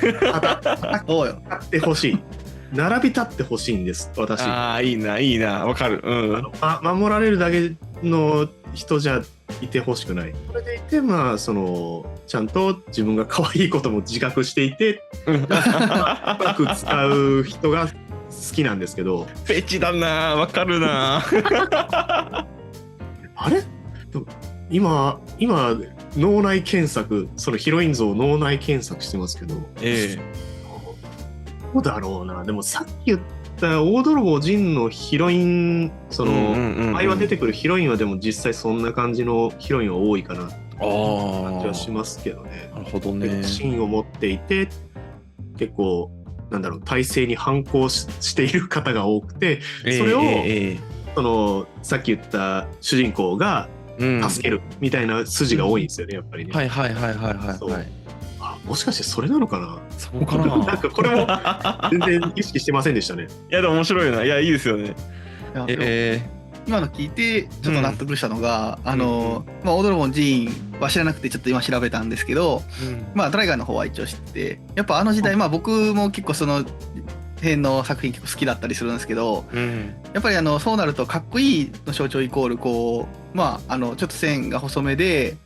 そうよ。立ってほしい。並び立ってほしいんです、私。ああ、いいな、いいな、わかる。守られるだけの人じゃいてほしくない。それでいて、まあ、その、ちゃんと自分が可愛いことも自覚していて、うまく使う人が好きなんですけど。フェチだな、わかるな。あれ今、脳内検索、そのヒロイン像を脳内検索してますけど。どうだろうな。でもさっき言った大泥棒ジンのヒロイン、その前は出てくるヒロインはでも実際そんな感じのヒロインは多いかなって感じはしますけどね。なるほどね。芯を持っていて結構なんだろう、体制に反抗している方が多くて、それを、そのさっき言った主人公が助けるみたいな筋が多いんですよね、やっぱりね。はい。もしかしてそれなのかな。そうかな。なんかこれも全然意識してませんでしたね。いやでも面白いな。いやいいですよね。今の聞いてちょっと納得したのが、まあオードロボン・ジーンは知らなくてちょっと今調べたんですけど、まあドライガーの方は一応知ってて、やっぱあの時代、まあ僕も結構その辺の作品結構好きだったりするんですけど、やっぱりそうなるとかっこいいの象徴イコールこう、まあちょっと線が細めで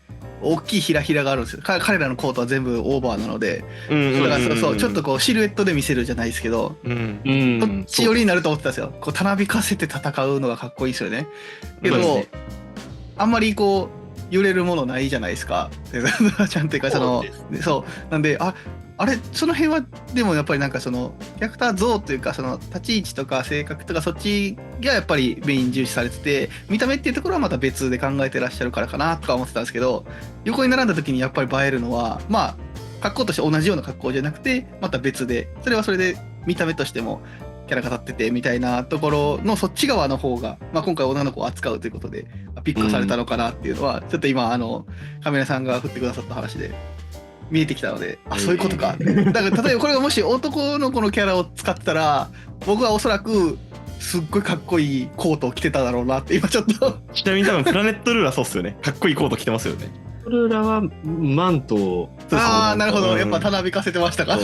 大きいひらひらがあるんですよ。彼らのコートは全部オーバーなので、だからそうちょっとこうシルエットで見せるじゃないですけど、そっち寄りになると思ってたんですよ。こうたなびかせて戦うのがかっこいいですよね。けどあんまりこう揺れるものないじゃないですか。ちゃんというかそうなんであれその辺はでもやっぱりなんかそのキャラクター像というかその立ち位置とか性格とかそっちがやっぱりメイン重視されてて、見た目っていうところはまた別で考えてらっしゃるからかなとか思ってたんですけど、横に並んだ時にやっぱり映えるのはまあ格好として同じような格好じゃなくてまた別で、それはそれで見た目としてもキャラが立っててみたいなところのそっち側の方が、まあ、今回女の子を扱うということでピックされたのかなっていうのは、ちょっと今カメラさんが振ってくださった話で見えてきたので、そういうことか。だから例えばこれがもし男の子のキャラを使ってたら、僕はおそらくすっごいかっこいいコートを着てただろうなって今ちょっと。ちなみに多分プラネットルーラーそうっすよね。かっこいいコート着てますよね。ルーラはマント。ああなるほど、やっぱたなびかせてましたか。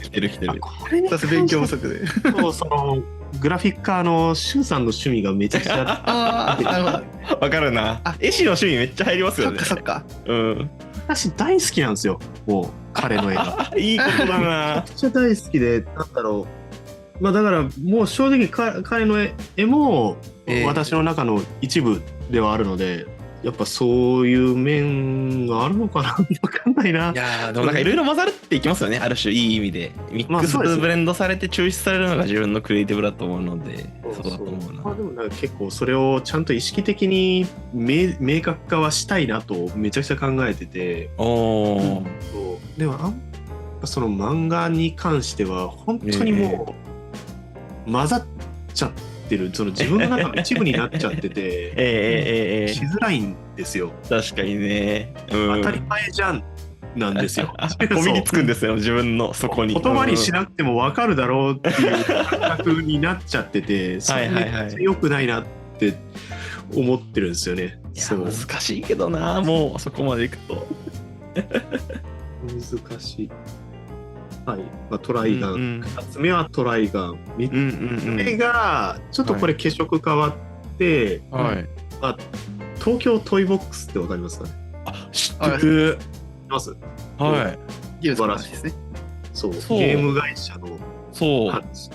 着てる。これに勉強不足で。そのグラフィッカーのシュウさんの趣味がめちゃくちゃなるほど。わかるな。絵師の趣味めっちゃ入りますよね。そっか。私大好きなんですよ。もう彼の絵が。いいことだな。めちゃくちゃ大好きで、なんだろう。まあだからもう正直彼の絵も私の中の一部ではあるので。やっぱそういう面があるのかなわかんないな。いやでもなんかいろいろ混ざるっていきますよね、ある種いい意味でミックスブレンドされて抽出されるのが自分のクリエイティブだと思うので、そうだと思うな。まあでもなんか結構それをちゃんと意識的に明確化はしたいなとめちゃくちゃ考えてて、そうでもその漫画に関しては本当にもう混ざっちゃってその自分の中の一部になっちゃっててしづらいんですよ。確かにね、当たり前じゃんなんですよ。こびりつくんですよ自分のそこに。言葉にしなくても分かるだろうっていう感覚になっちゃってて、それめっちゃ良くないなって思ってるんですよね。難しいけどな、もうそこまでいくと難しい。はい、まあ、トライガン、2つ目はトライガン、3つ目がちょっとこれ化色変わって、東京トイボックスってわかりますかね。知ってる。知ます。素晴らしいですね。そうゲーム会社の話、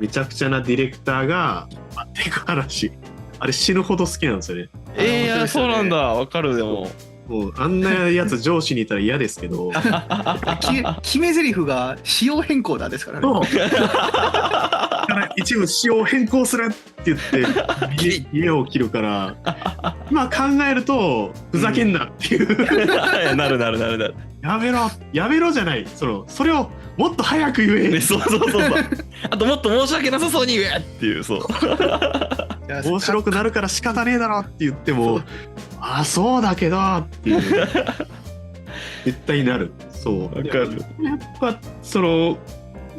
めちゃくちゃなディレクターがっていう話、あれ死ぬほど好きなんですよね。そうなんだ、わかる。でももうあんなやつ上司にいたら嫌ですけど決め台詞が仕様変更だですからね。だから一部仕様変更するって言って家を切るから今考えるとふざけんなっていう、なる。やめろじゃない、それをもっと早く言え、ね、そうあともっと申し訳なさそうに言えっていう、そう面白くなるから仕方ねえだろって言ってもあそうだけどっていう絶対なる。そうわかる。やっぱ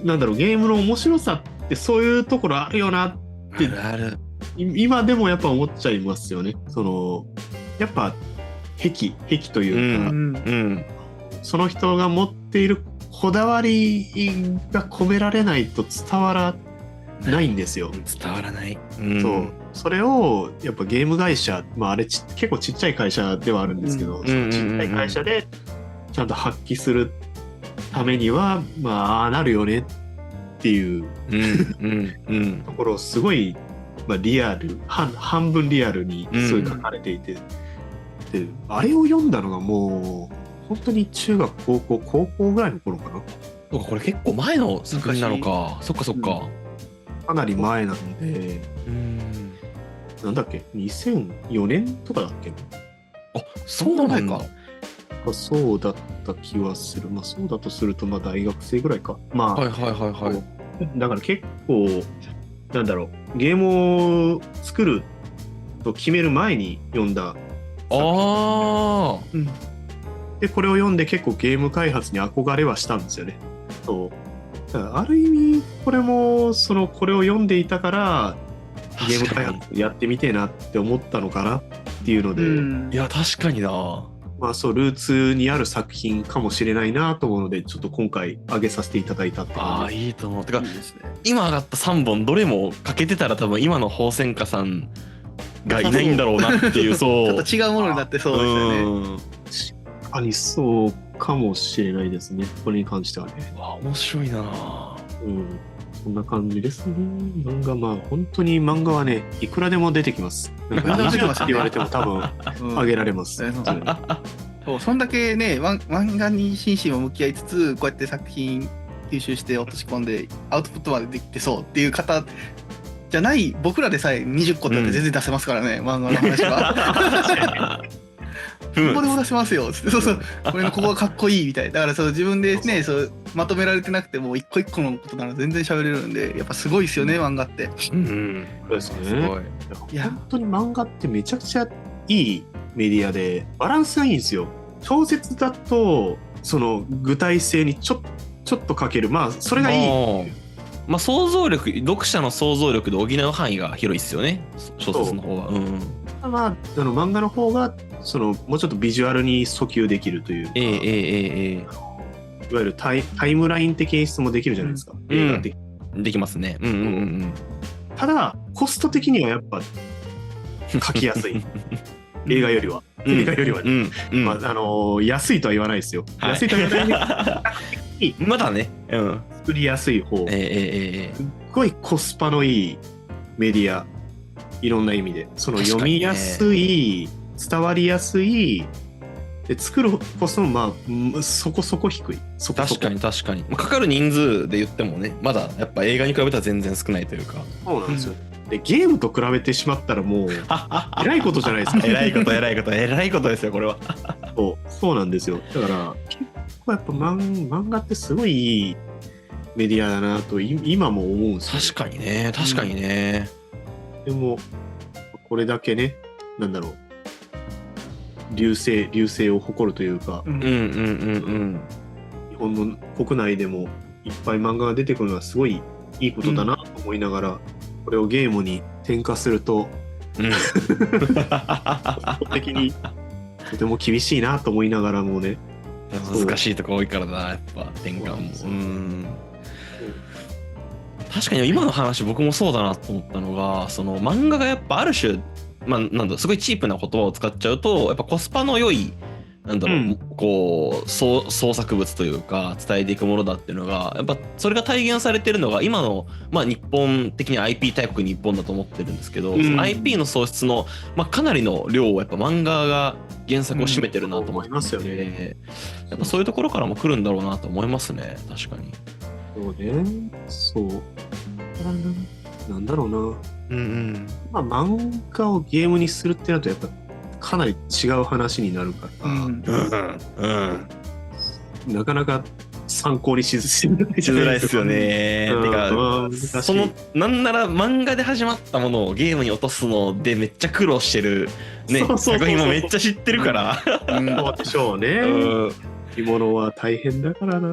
なんだろう、ゲームの面白さってそういうところあるよなってある今でもやっぱ思っちゃいますよね。やっぱ癖というか、その人が持っているこだわりが込められないと伝わらないんですよ。伝わらない、それをやっぱゲーム会社、あれ結構ちっちゃい会社ではあるんですけど、そのちっちゃい会社でちゃんと発揮するためにはああなるよねっていうところをすごい、リアル半分リアルにすごい書かれていて、であれを読んだのがもう本当に中学高校ぐらいの頃かな。そうか、これ結構前の作品なのか。そっか、かなり前なんで、なんだっけ2004年とかだっけ。あ、そうなんだ。そうだった気はする。そうだとすると大学生ぐらいか。はいだから結構なんだろう、ゲームを作ると決める前に読んだ。でこれを読んで結構ゲーム開発に憧れはしたんですよね。そうだからある意味これもこれを読んでいたからゲーム開発やってみてえなって思ったのかなっていうので、いや確かにな。そうルーツにある作品かもしれないなと思うので、ちょっと今回挙げさせていただいたって感じ。いいと思う。てかいいですね、今上がった3本どれも欠けてたら多分今の宝泉家さんがいないんだろうなっていうそうちょっと違うものになってそうですよね。確かにそうかもしれないですね、これに関してはね。面白いな。そんな感じですね。漫画本当に漫画はねいくらでも出てきます。なんか20って言われても多分あげられます。そんだけね漫画に真摯を向き合いつつこうやって作品吸収して落とし込んでアウトプットまでできてそうっていう方じゃない僕らでさえ20個って全然出せますからね、漫画の話は。ここでも出せますよつってこれのここがかっこいいみたいだから自分でねまとめられてなくても一個一個のことなら全然喋れるんでやっぱすごいですよね、漫画って。そうですね。いや本当に漫画ってめちゃくちゃいいメディアでバランスがいいんですよ。小説だと具体性にちょっと欠ける、それがいい。想像力、読者の想像力で補う範囲が広いですよね、小説の方は。漫画の方がもうちょっとビジュアルに訴求できるというか、いわゆるタイムライン的演出もできるじゃないですか、映画的にできますね。ただコスト的にはやっぱ書きやすい映画よりは安いとは言わないですよ、安いとは言わないまだね、作りやすい方、すっごいコスパのいいメディア、いろんな意味で読みやすい、伝わりやすいで、作るコストもそこそこ低い。確かにかかる人数で言ってもね、まだやっぱ映画に比べたら全然少ないというか。そうなんですよ。でゲームと比べてしまったらもうえらいことじゃないですか。えらいことですよこれは。そうなんですよ。だから結構やっぱ漫画ってすごいいいメディアだなと今も思うんですよ。確かにね。でもこれだけね、なんだろう、隆盛を誇るというか、日本の国内でもいっぱい漫画が出てくるのはすごいいいことだなと思いながら、これをゲームに転化すると、的にとても厳しいなと思いながらもね、難しいとこ多いからな、やっぱ転換も。確かに今の話僕もそうだなと思ったのが、漫画がやっぱある種すごいチープな言葉を使っちゃうとやっぱコスパの良いなんだろう、こう創作物というか伝えていくものだっていうのがやっぱそれが体現されてるのが今の、日本的に IP 大国日本だと思ってるんですけど、その IP の創出の、かなりの量をやっぱ漫画が原作を占めてるなと思ってますよね。やっぱそういうところからも来るんだろうなと思いますね。確かに。そうね。そう。なんだろうな。漫画をゲームにするってなるとやっぱかなり違う話になるから、なかなか参考にしづらいですよね。てか、そのなんなら漫画で始まったものをゲームに落とすのでめっちゃ苦労してるね、作品もめっちゃ知ってるから。そうでしょうね。着物は大変だからな。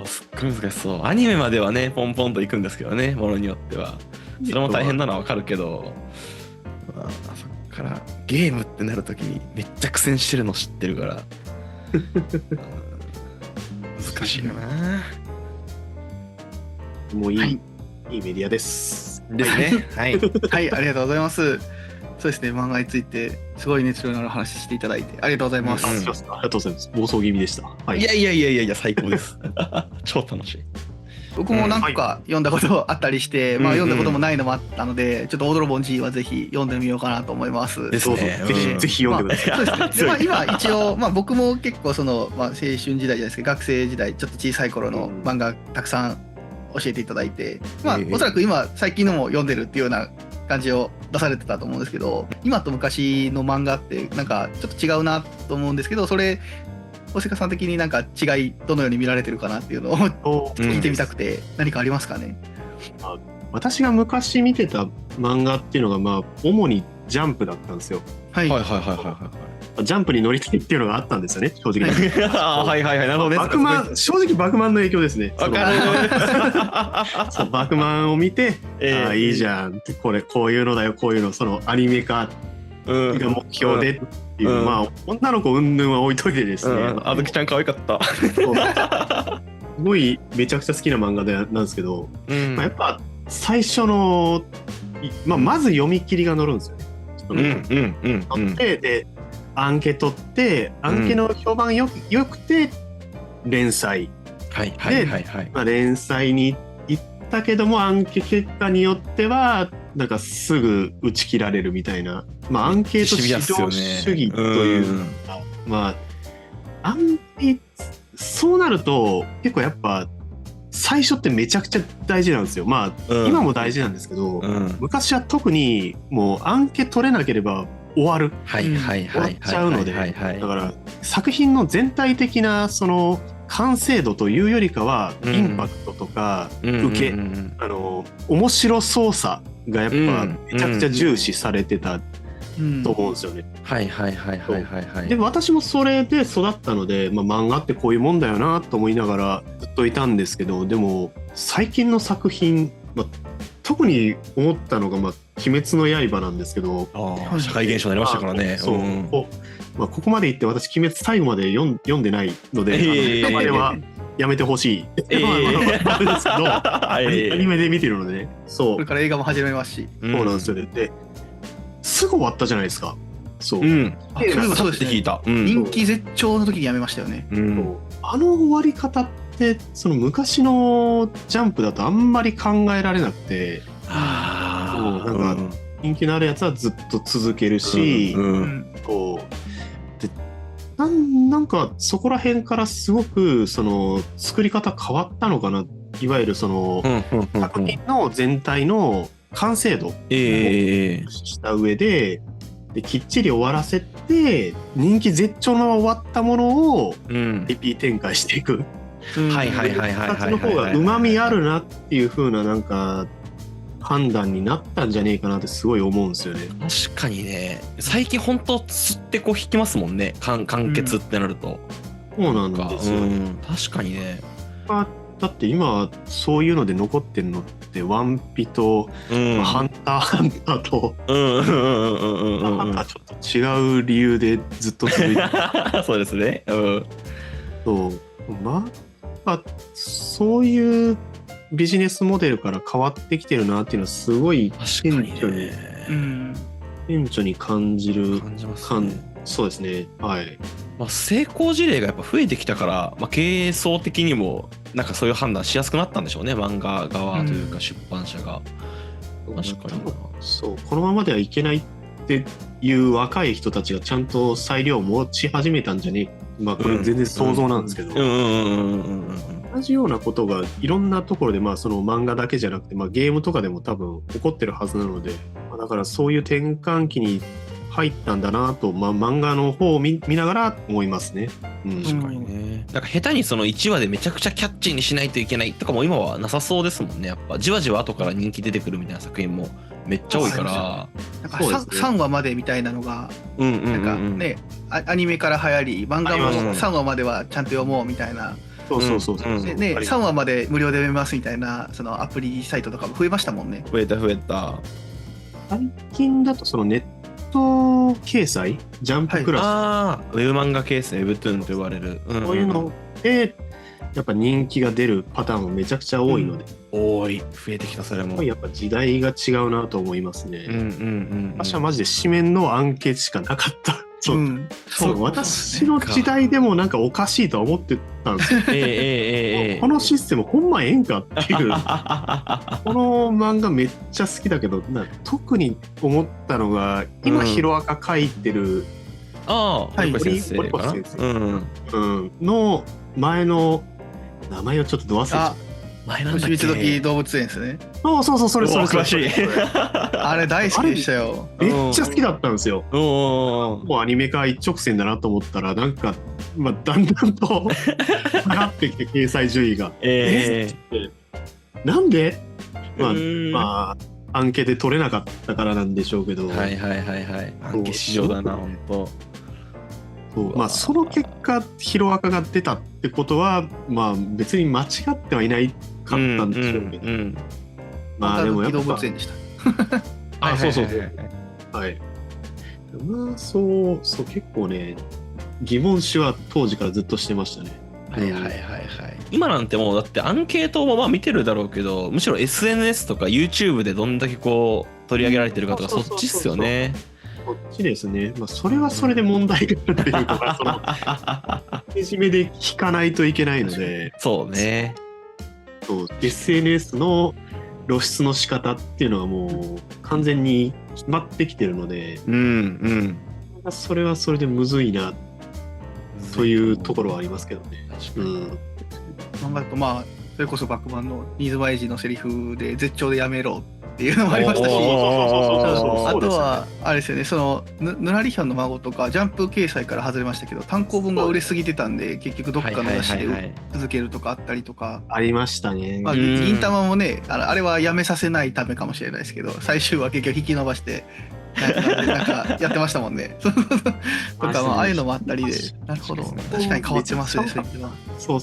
すっごい難しそう。アニメまではねポンポンといくんですけどね、ものによっては。それも大変なのはわかるけど、そっからゲームってなるときにめっちゃ苦戦してるの知ってるから難しいよな。もういいメディアですね。はい、はい、ありがとうございます。そうですね、漫画についてすごい熱量のある話していただいてありがとうございます。ありがとうございます。暴走気味でした。いや最高です。超楽しい。僕も何か読んだことあったりして、読んだこともないのもあったので、ちょっとオードロボン G はぜひ読んでみようかなと思います。ですね。ぜひ読んでください。そうですね。今一応僕も結構その青春時代じゃないですけど、学生時代ちょっと小さい頃の漫画たくさん教えていただいて、おそらく今最近のも読んでるっていうような感じを出されてたと思うんですけど、今と昔の漫画ってなんかちょっと違うなと思うんですけど、それ大瀬さん的になんか違いどのように見られてるかなっていうのを聞いてみたくて、何かありますかね。私が昔見てた漫画っていうのが主にジャンプだったんですよ。はい。ジャンプに乗りたいっていうのがあったんですよね、正直。はいなるほどね。正直バクマンの影響ですね。わかる。バクマンを見て、いいじゃん、こういうのだよ、こういうの、そのアニメ化が目標でっていう、女の子云々は置いといてですね。あずきちゃん可愛かった。すごいめちゃくちゃ好きな漫画なんですけど、やっぱ最初のまず読み切りが載るんですよね。載ってでアンケ取ってアンケの評判よくて連載で連載に行ったけどもアンケ結果によってはなんかすぐ打ち切られるみたいな、アンケート至上主義というか、そうなると結構やっぱ最初ってめちゃくちゃ大事なんですよ。今も大事なんですけど、昔は特にもうアンケ取れなければ終わっちゃうので、だから作品の全体的なその完成度というよりかはインパクトとか受け、面白操作がやっぱめちゃくちゃ重視されてたと思うんですよね。で私もそれで育ったので、漫画ってこういうもんだよなと思いながらずっといたんですけど、でも最近の作品、特に思ったのが「鬼滅の刃」なんですけど、社会現象になりましたからね。ここまで言って私鬼滅最後まで読んでないので、これはやめてほしいですけど、アニメで見てるのでね。これから映画も始めますし。そうなんですよね。ですぐ終わったじゃないですか。そうですね。人気絶頂の時にやめましたよね。あの終わり方ってその昔のジャンプだとあんまり考えられなくて、なんか人気のあるやつはずっと続けるし、なんかそこら辺からすごくその作り方変わったのかな。いわゆるその作品の全体の完成度をした上で、きっちり終わらせて人気絶頂のまま終わったものをリピー展開していく形の方がうまみあるなっていう風ななんか判断になったんじゃねえかなってすごい思うんですよね。確かにね、最近本当つってこう引きますもんね、完結ってなると。そうなんですよ、確かにね。だって今そういうので残ってるのってワンピと、ハンターハンターとハンターちょっと違う理由でずっと続いてそうですね。そういうビジネスモデルから変わってきてるなっていうのはすごい顕著に感じる。感じますね。そうですね。はい。成功事例がやっぱ増えてきたから、経営層的にもなんかそういう判断しやすくなったんでしょうね、漫画側というか出版社が。確かにそう、このままではいけないっていう若い人たちがちゃんと裁量を持ち始めたんじゃねえ、これ全然想像なんですけど、同じようなことがいろんなところで、その漫画だけじゃなくて、ゲームとかでも多分起こってるはずなので、だからそういう転換期に入ったんだなと、漫画の方を見ながら思いますね。確かにね。なんか下手にその1話でめちゃくちゃキャッチーにしないといけないとかも今はなさそうですもんね。やっぱじわじわ後から人気出てくるみたいな作品もめっちゃ多いから。なんか 3話までみたいなのがなんかね、アニメから流行り、漫画も3話まではちゃんと読もうみたいな。そうね、3話まで無料で読めますみたいなそのアプリサイトとかも増えましたもんね。増えた。最近だとそのネット掲載、ジャンプクラス、ウェブ漫画掲載、ウェブトゥーンと呼ばれる、こういうのでやっぱ人気が出るパターンもめちゃくちゃ多いので、多い、増えてきた。それもやっぱ時代が違うなと思いますね。私はマジで紙面のアンケートしかなかったそう、私の時代でもなんかおかしいとは思ってたんですよ。このシステムほんまええんかっていう。この漫画めっちゃ好きだけど、特に思ったのが今ヒロアカ書いてる堀越先生の前の名前をちょっとど忘れちゃった。星光時動物園ですね。そう、それ詳しい。あれ大好きでしたよ。めっちゃ好きだったんですよ。もうアニメ化一直線だなと思ったら、なんかだんだんと下がってきて掲載順位が。なんで？アンケで取れなかったからなんでしょうけど。アンケ市場だな本当。その結果ヒロアカが出たってことは別に間違ってはいないかったんでしょうけど、でもやっぱ動物園でしたそう結構ね疑問視は当時からずっとしてましたね。今なんてもうだってアンケートも見てるだろうけど、むしろ SNS とか YouTube でどんだけこう取り上げられてるかとかそっちっすよね。こっちですね。それはそれで問題があるっていうか、いじめで聞かないといけないので、そうね。SNS の露出の仕方っていうのがもう完全に決まってきてるので、それはそれでむずいなというところはありますけどね。漫画だとそれこそバックマンの新妻英治のセリフで絶頂でやめろっていうのもありましたし、あとはあれですよね、そのぬらりひょんの孫とかジャンプ掲載から外れましたけど、単行本が売れすぎてたんで結局どっかの雑誌で続けるとかあったりとかありましたね。銀魂もね、あれはやめさせないためかもしれないですけど、最終は結局引き伸ばしてなんかやってましたもんね。とかああいうのもあったりで、なるほど、確かに変わってますね。そう。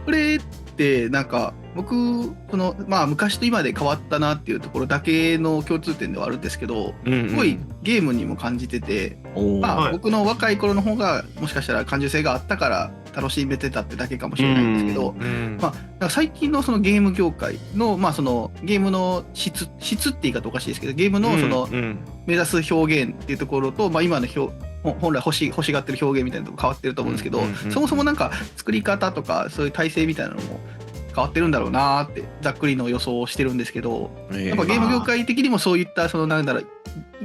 これってなんか僕昔と今で変わったなっていうところだけの共通点ではあるんですけど、すごいゲームにも感じてて、僕の若い頃の方がもしかしたら感受性があったから楽しめてたってだけかもしれないんですけど、なんか最近のそのゲーム業界のそのゲームの質って言い方おかしいですけど、ゲームのその目指す表現っていうところと、今の本来欲しがってる表現みたいなとこ変わってると思うんですけど、そもそもなんか作り方とかそういう体制みたいなのも変わってるんだろうなーってざっくりの予想をしてるんですけど、やっぱゲーム業界的にもそういったその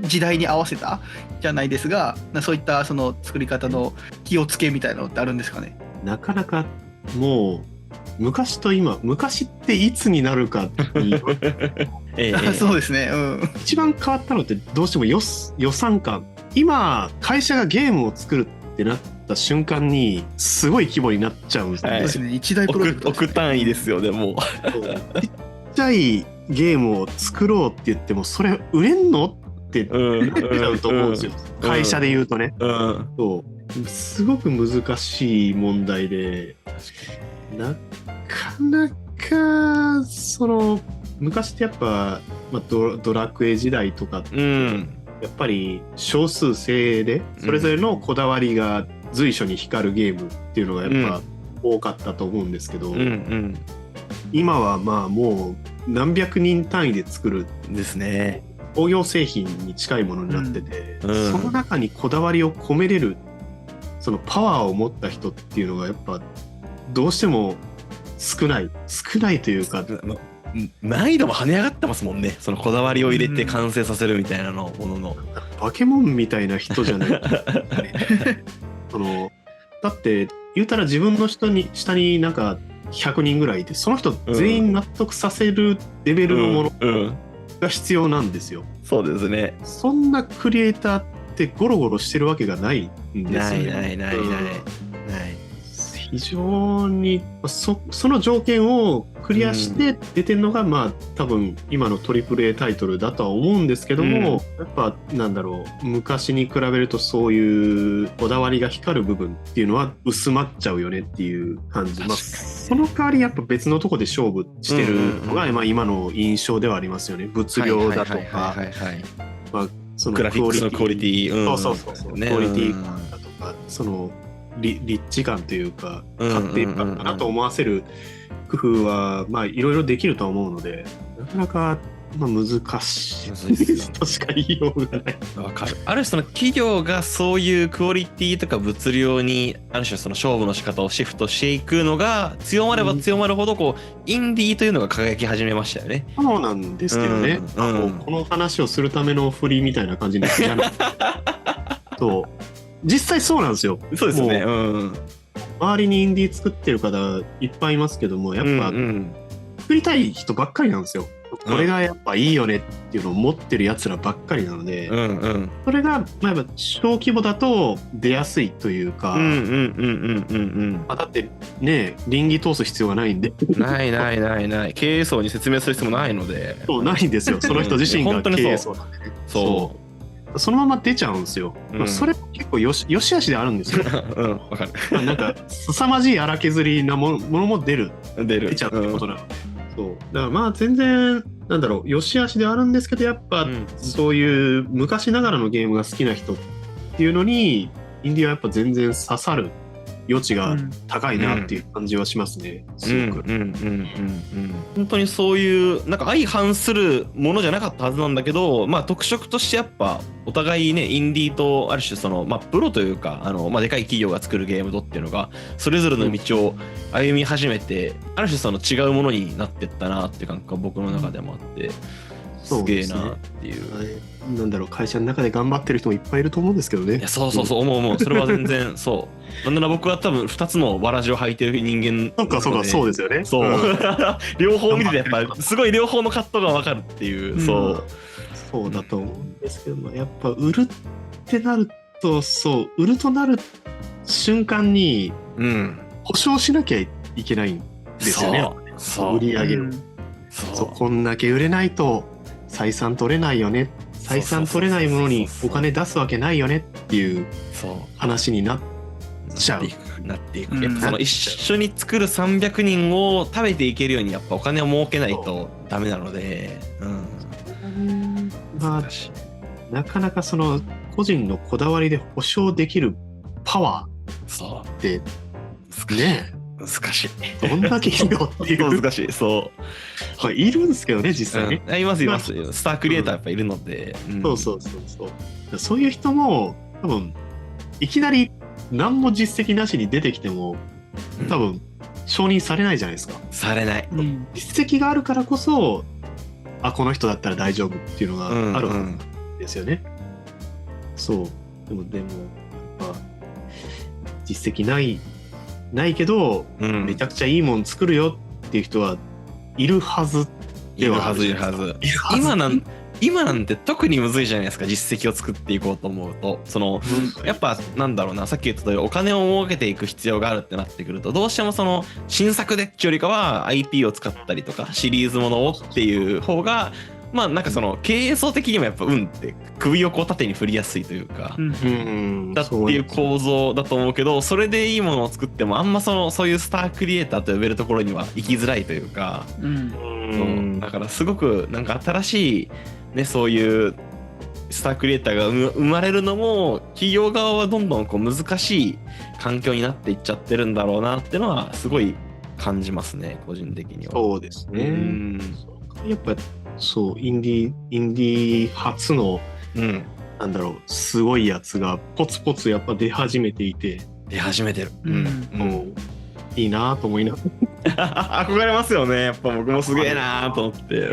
時代に合わせたじゃないですが、そういったその作り方の気をつけみたいなのってあるんですかね。なかなかもう昔と今、昔っていつになるかにそうですね、一番変わったのってどうしても予算感。今会社がゲームを作るってなった瞬間にすごい規模になっちゃうんですね。一大プロジェクト、億単位ですよね。もうちっちゃいゲームを作ろうって言ってもそれ売れんのってなっちゃうと思うんですよ。会社で言うとね。すごく難しい問題で、なかなかその昔ってやっぱ、ドラクエ時代とかって、やっぱり少数精鋭でそれぞれのこだわりが随所に光るゲームっていうのがやっぱ多かったと思うんですけど、今はもう何百人単位で作るですね。工業製品に近いものになってて、その中にこだわりを込めれるそのパワーを持った人っていうのがやっぱどうしても少ないというか、難易度も跳ね上がってますもんね。そのこだわりを入れて完成させるみたいなものの。バケモンみたいな人じゃない。だって言うたら自分の下になんか100人ぐらいいて、その人全員納得させるレベルのものが必要なんですよ。そうですね。そんなクリエイターってゴロゴロしてるわけがないんですよね。ない。非常にその条件をクリアして出てるのが、まあ多分今の AAA タイトルだとは思うんですけども、やっぱなんだろう、昔に比べるとそういうこだわりが光る部分っていうのは薄まっちゃうよねっていう感じ。まあ、その代わりやっぱ別のとこで勝負してるのが、まあ今の印象ではありますよね。物量だとか、まあそのグラフィックスのクオリティ、そうクオリティ感だとか、その立地感というか買っていったかなと思わせる工夫はまあいろいろできるとは思うので、なかなかまあ難しいとしか言いようがない。わかる。ある種その企業がそういうクオリティとか物量にある種その勝負の仕方をシフトしていくのが強まれば強まるほどこうインディーというのが輝き始めましたよね。そうなんですけどね。この話をするための振りみたいな感じになっちゃう。そう。実際そうなんですよ。そうですね。周りにインディー作ってる方いっぱいいますけども、やっぱ作りたい人ばっかりなんですよ。これがやっぱいいよねっていうのを持ってるやつらばっかりなので、それがまあやっぱ小規模だと出やすいというか、だってね倫理通す必要がないんで。ない。経営層に説明する必要もないので。そうないんですよ。その人自身が経営層なんでね。そのまま出ちゃうんですよ。それ結構よしあしであるんですよ。わかる。なんか凄まじい荒削りなものも出ちゃうってことなので。そうだからまあ全然なんだろう、よしあしであるんですけど、やっぱそういう昔ながらのゲームが好きな人っていうのにインディーはやっぱ全然刺さる余地が高いなっていう感じはしますね。すごく。本当にそういうなんか相反するものじゃなかったはずなんだけど、まあ特色としてやっぱお互いねインディーとある種そのまあプロというかまあでかい企業が作るゲームとっていうのがそれぞれの道を歩み始めて、ある種その違うものになってったなっていう感覚が僕の中でもあって。すげえなっていう。なんだろう、会社の中で頑張ってる人もいっぱいいると思うんですけどね。いやそう思う。それは全然そう。なんなら僕は多分2つのわらじを履いてる人間。そうですよね。そう。両方見ててやっぱすごい両方の葛藤がわかるっていう。そうだと思うんですけども、やっぱ売るってなると、売るとなる瞬間に保証しなきゃいけないんですよね。売り上げを。こんだけ売れないと採算取れないよね、採算取れないものにお金出すわけないよねっていう話になっちゃう。なっていく。やっぱその一緒に作る300人を食べていけるようにやっぱお金を儲けないとダメなので、まあなかなかその個人のこだわりで保証できるパワーってね。難しい。どんだけいるよっていう。難しい。そう。いるんですけどね、実際ね。います。スタークリエイターやっぱいるので。そういう人も多分いきなり何も実績なしに出てきても多分承認されないじゃないですか。されない。実績があるからこそ、この人だったら大丈夫っていうのがあるんですよね。そう。でもやっぱ実績ないけど、めちゃくちゃいいもん作るよっていう人はいるはずではある。いるはず。今なんて特にむずいじゃないですか、実績を作っていこうと思うと。やっぱなんだろうな、さっき言った通りお金を儲けていく必要があるってなってくると、どうしてもその新作でっていうよりかは IP を使ったりとかシリーズものをっていう方が、まあなんかその経営層的にもやっぱって首をこう縦に振りやすいというか、だっていう構造だと思うけど、それでいいものを作ってもあんまそういうスタークリエイターと呼べるところには行きづらいというか、だからすごくなんか新しいね、そういうスタークリエイターが生まれるのも企業側はどんどんこう難しい環境になっていっちゃってるんだろうなっていうのはすごい感じますね、個人的には。そうですね。やっぱインディー初の、なんだろう、すごいやつがポツポツやっぱ出始めていて、出始めてる。いいなと思いながら憧れますよね。やっぱ僕もすげえなと思って、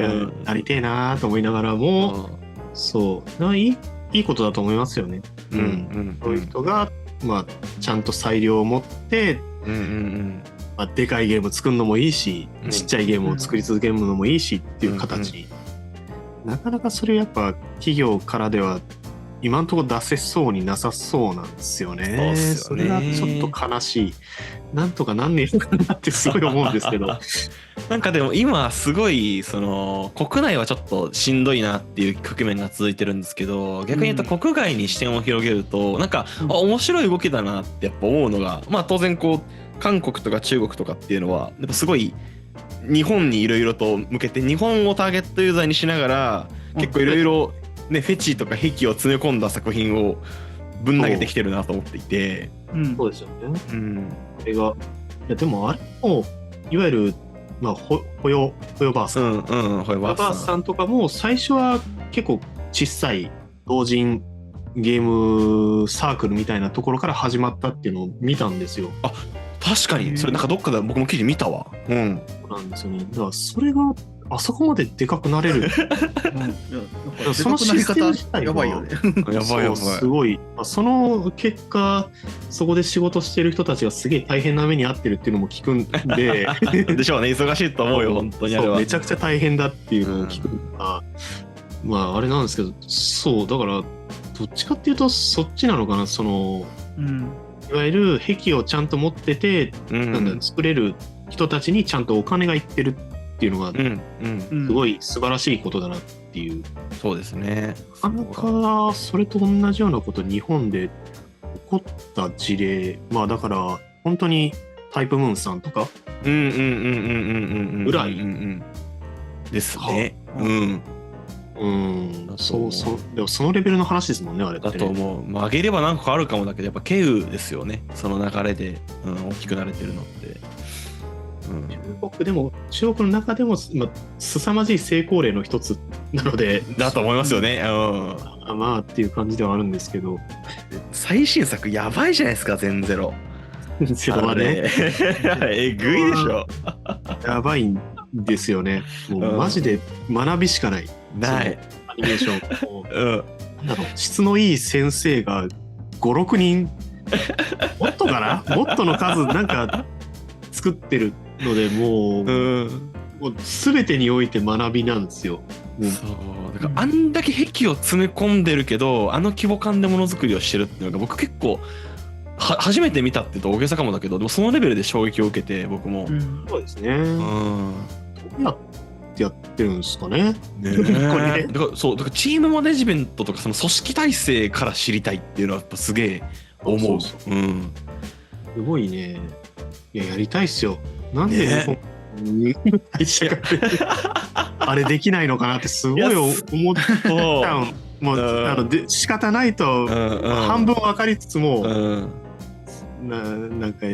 なりてえなと思いながらも、そういいことだと思いますよね。そういう人がまあちゃんと裁量を持って、まあ、でかいゲーム作るのもいいし、ちっちゃいゲームを作り続けるのもいいしっていう形、なかなかそれやっぱ企業からでは今のところ出せそうになさそうなんですよね。それがちょっと悲しい。なんとかなんねえのかなってすごい思うんですけどなんかでも今すごいその国内はちょっとしんどいなっていう局面が続いてるんですけど、逆に言うと国外に視点を広げるとなんか、面白い動きだなってやっぱ思うのが、まあ当然こう韓国とか中国とかっていうのはやっぱすごい日本にいろいろと向けて日本をターゲットユーザーにしながら結構いろいろね、フェチとか癖を詰め込んだ作品をぶん投げてきてるなと思っていて、そうですよね。これがいやでもあれもいわゆるまあほよばあさん、ほよばあさんとかも最初は結構小さい同人ゲームサークルみたいなところから始まったっていうのを見たんですよ。あ、確かにそれなんかどっかで僕も記事見たわ。そうなんですよね。だからそれがあそこまででかくなれるそのシステム自体やばいよねやばいすごい。その結果そこで仕事してる人たちがすげえ大変な目に遭ってるっていうのも聞くんででしょうね、忙しいと思うよ本当に。あれはめちゃくちゃ大変だっていうのを聞くから、まああれなんですけど、そうだからどっちかっていうとそっちなのかな。その、いわゆる癖をちゃんと持ってて、なんだ作れる人たちにちゃんとお金がいってるっていうのがすごい素晴らしいことだなっていう。そうですね。なかなかそれと同じようなこと日本で起こった事例、まあだから本当にタイプムーンさんとかぐらいですね。そうでもそのレベルの話ですもんね、あれってね。だと思う。まあ上げれば何個かあるかもだけど、やっぱ経由ですよね。その流れで、大きくなれてるのって。中国の中でも、まあ、凄まじい成功例の一つなのでだと思いますよね。まあっていう感じではあるんですけど、最新作やばいじゃないですか。全ゼロはねえぐいでしょやばいんですよね。もうマジで学びしかない。ないアニメーションなんだろう、質のいい先生が 5,6 人もっとかなもっとの数なんか作ってるので、もう全てにおいて学びなんですよ。そうだからあんだけ癖を詰め込んでるけど、あの規模感でものづくりをしてるっていうのが僕結構初めて見たって言うと大げさかもだけど、でもそのレベルで衝撃を受けて僕も、そうですね。どうやってやってるんですかね。だからチームマネジメントとかその組織体制から知りたいっていうのはやっぱすげえ思う。すごいね。いや、やりたいっすよ。なんで日本に会社があれできないのかなってすごい思っちゃう。もう仕方ないと半分分かりつつも、なんか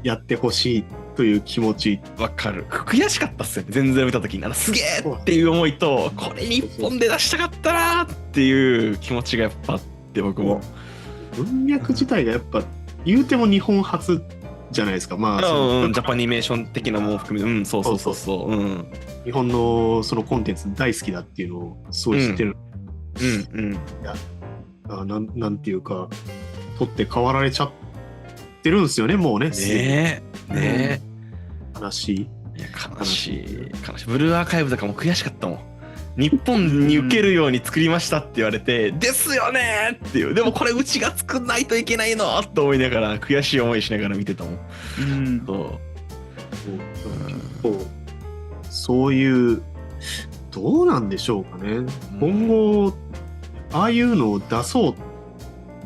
やってほしいという気持ち。わかる。悔しかったっすよね。全然見た時にすげえっていう思いと、これ日本で出したかったなっていう気持ちがやっぱあって、僕も文脈自体がやっぱ言うても日本初じゃないですか。まあ、ジャパニメーション的なものを含めて、そう。日本のそのコンテンツ大好きだっていうのをすごい知ってる。なんていうか、取って代わられちゃってるんですよね、もうね。悲しい。悲しい。ブルーアーカイブとかも悔しかったもん。日本に受けるように作りましたって言われて、ですよねっていう。でもこれうちが作んないといけないのと思いながら、悔しい思いしながら見てたもん。そういうどうなんでしょうかね。今後ああいうのを出そうっ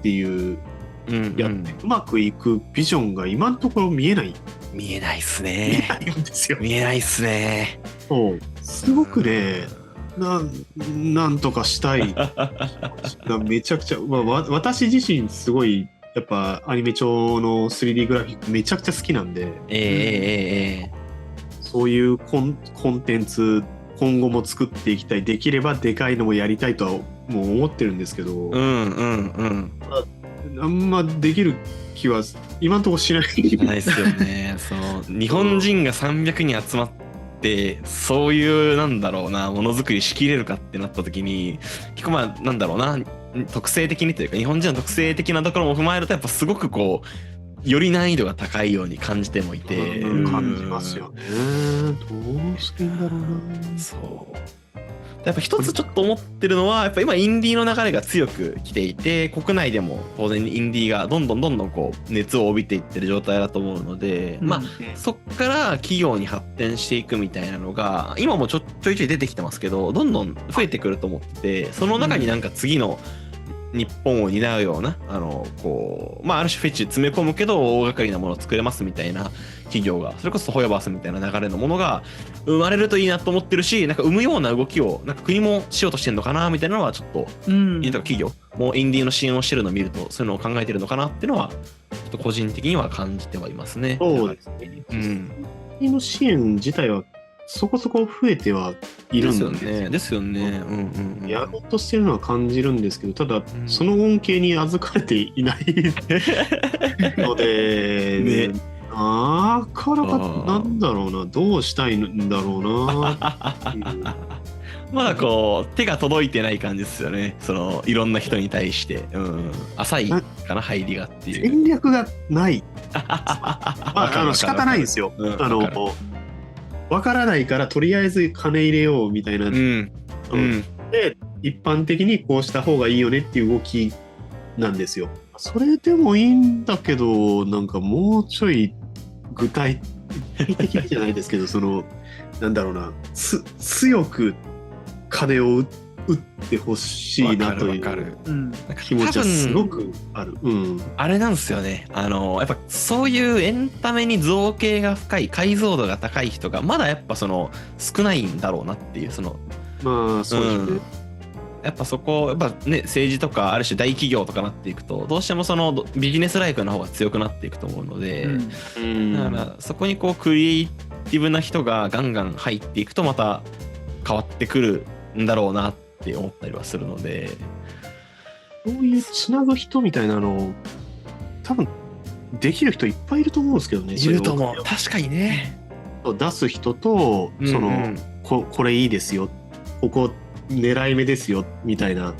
ていうやってうまくいくビジョンが今のところ見えない。見えないっすね。見えないっすね。そう、すごくね。なんとかしたいめちゃくちゃ、私自身すごいやっぱアニメ調の 3D グラフィックめちゃくちゃ好きなんで、そういうコンテンツ今後も作っていきたい。できればでかいのもやりたいとはもう思ってるんですけど、あんまできる気は今のところしない。ないですよね。日本人が300人集まってそういうなんだろうなものづくりしきれるかってなった時に結構まあなんだろうな特性的にというか日本人の特性的なところも踏まえるとやっぱすごくこうより難易度が高いように感じてもいて、感じますよね。どうしてんだろうな。そうやっぱ一つちょっと思ってるのはやっぱ今インディーの流れが強く来ていて国内でも当然インディーがどんどんこう熱を帯びていってる状態だと思うので、まあそっから企業に発展していくみたいなのが今もちょいちょい出てきてますけどどんどん増えてくると思っててその中になんか次の日本を担うようなこうまあある種フェチ詰め込むけど大掛かりなものを作れますみたいな企業がそれこそホヤバースみたいな流れのものが生まれるといいなと思ってるしなんか生むような動きをなんか国もしようとしてるのかなみたいなのはちょっと、企業もうインディーの支援をしてるのを見るとそういうのを考えてるのかなっていうのはちょっと個人的には感じてはいますね。そうですね。インディーの支援自体はそこそこ増えてはいるんですよね。やろうとしてるのは感じるんですけど、ただ、その恩恵に預かれていないので、ね、なかなかなんだろうな、どうしたいんだろうな。まだこう手が届いてない感じですよね。いろんな人に対して、浅いかな入りがっていう。戦略がない。仕方ないんですよ。わからないからとりあえず金入れようみたいな、で一般的にこうした方がいいよねっていう動きなんですよ。それでもいいんだけどなんかもうちょい具体的じゃないですけどなんだろうな強く金を打ってほしいなという気持ちはすごくある。あれなんですよね。やっぱそういうエンタメに造形が深い解像度が高い人がまだやっぱ少ないんだろうなっていうまあそうですね。やっぱそこやっぱね政治とかある種大企業とかなっていくとどうしてもビジネスライクの方が強くなっていくと思うので、だからそこにこうクリエイティブな人がガンガン入っていくとまた変わってくるんだろうなって思ったりはするので、そういうつなぐ人みたいなの多分できる人いっぱいいると思うんですけどね。いると思う。確かにね。出す人とこれいいですよ、ここ狙い目ですよみたいな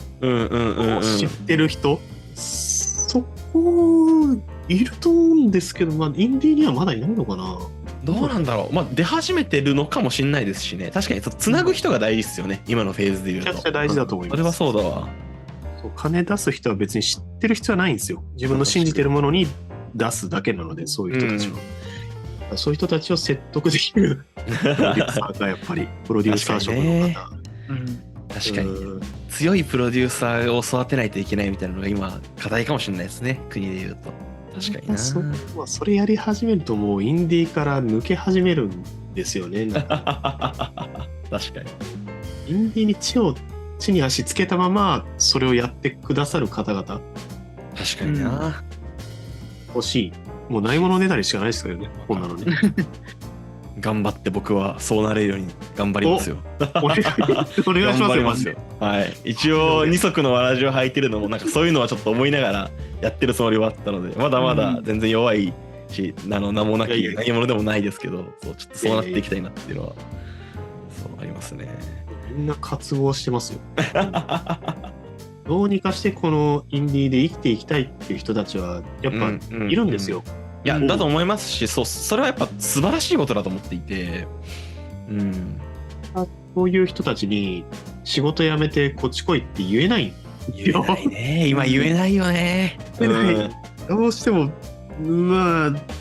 知ってる人、そこいると思うんですけど、インディーにはまだいないのかな。どうなんだろう。出始めてるのかもしれないですしね。確かにつなぐ人が大事ですよね。今のフェーズで言うと。めちゃくちゃ大事だと思います。それはそうだわ。金出す人は別に知ってる必要はないんですよ。自分の信じてるものに出すだけなので、そういう人たちは。そういう人たちを説得できるプロデューサーがやっぱりプロデューサー職の方。確かに強いプロデューサーを育てないといけないみたいなのが今課題かもしれないですね。国で言うと。確かにな。それやり始めるともうインディーから抜け始めるんですよね。確かに。インディーに地に足つけたままそれをやってくださる方々。確かにな。欲しい。もうないものねだりしかないですけどね。こんなのね。頑張って僕はそうなれるように頑張りますよ。お願いしますよ。はい。一応二足のわらじを履いてるのもなんかそういうのはちょっと思いながらやってるつもりはあったのでまだまだ全然弱いし名もなき何者でもないですけどちょっとそうなっていきたいなっていうのはそうありますね。みんな渇望してますよ。どうにかしてこのインディーで生きていきたいっていう人たちはやっぱいるんですよ。いやだと思いますしそれはやっぱ素晴らしいことだと思っていて、そういう人たちに仕事辞めてこっち来いって言えない。言えないね。今言えないよね。どうしても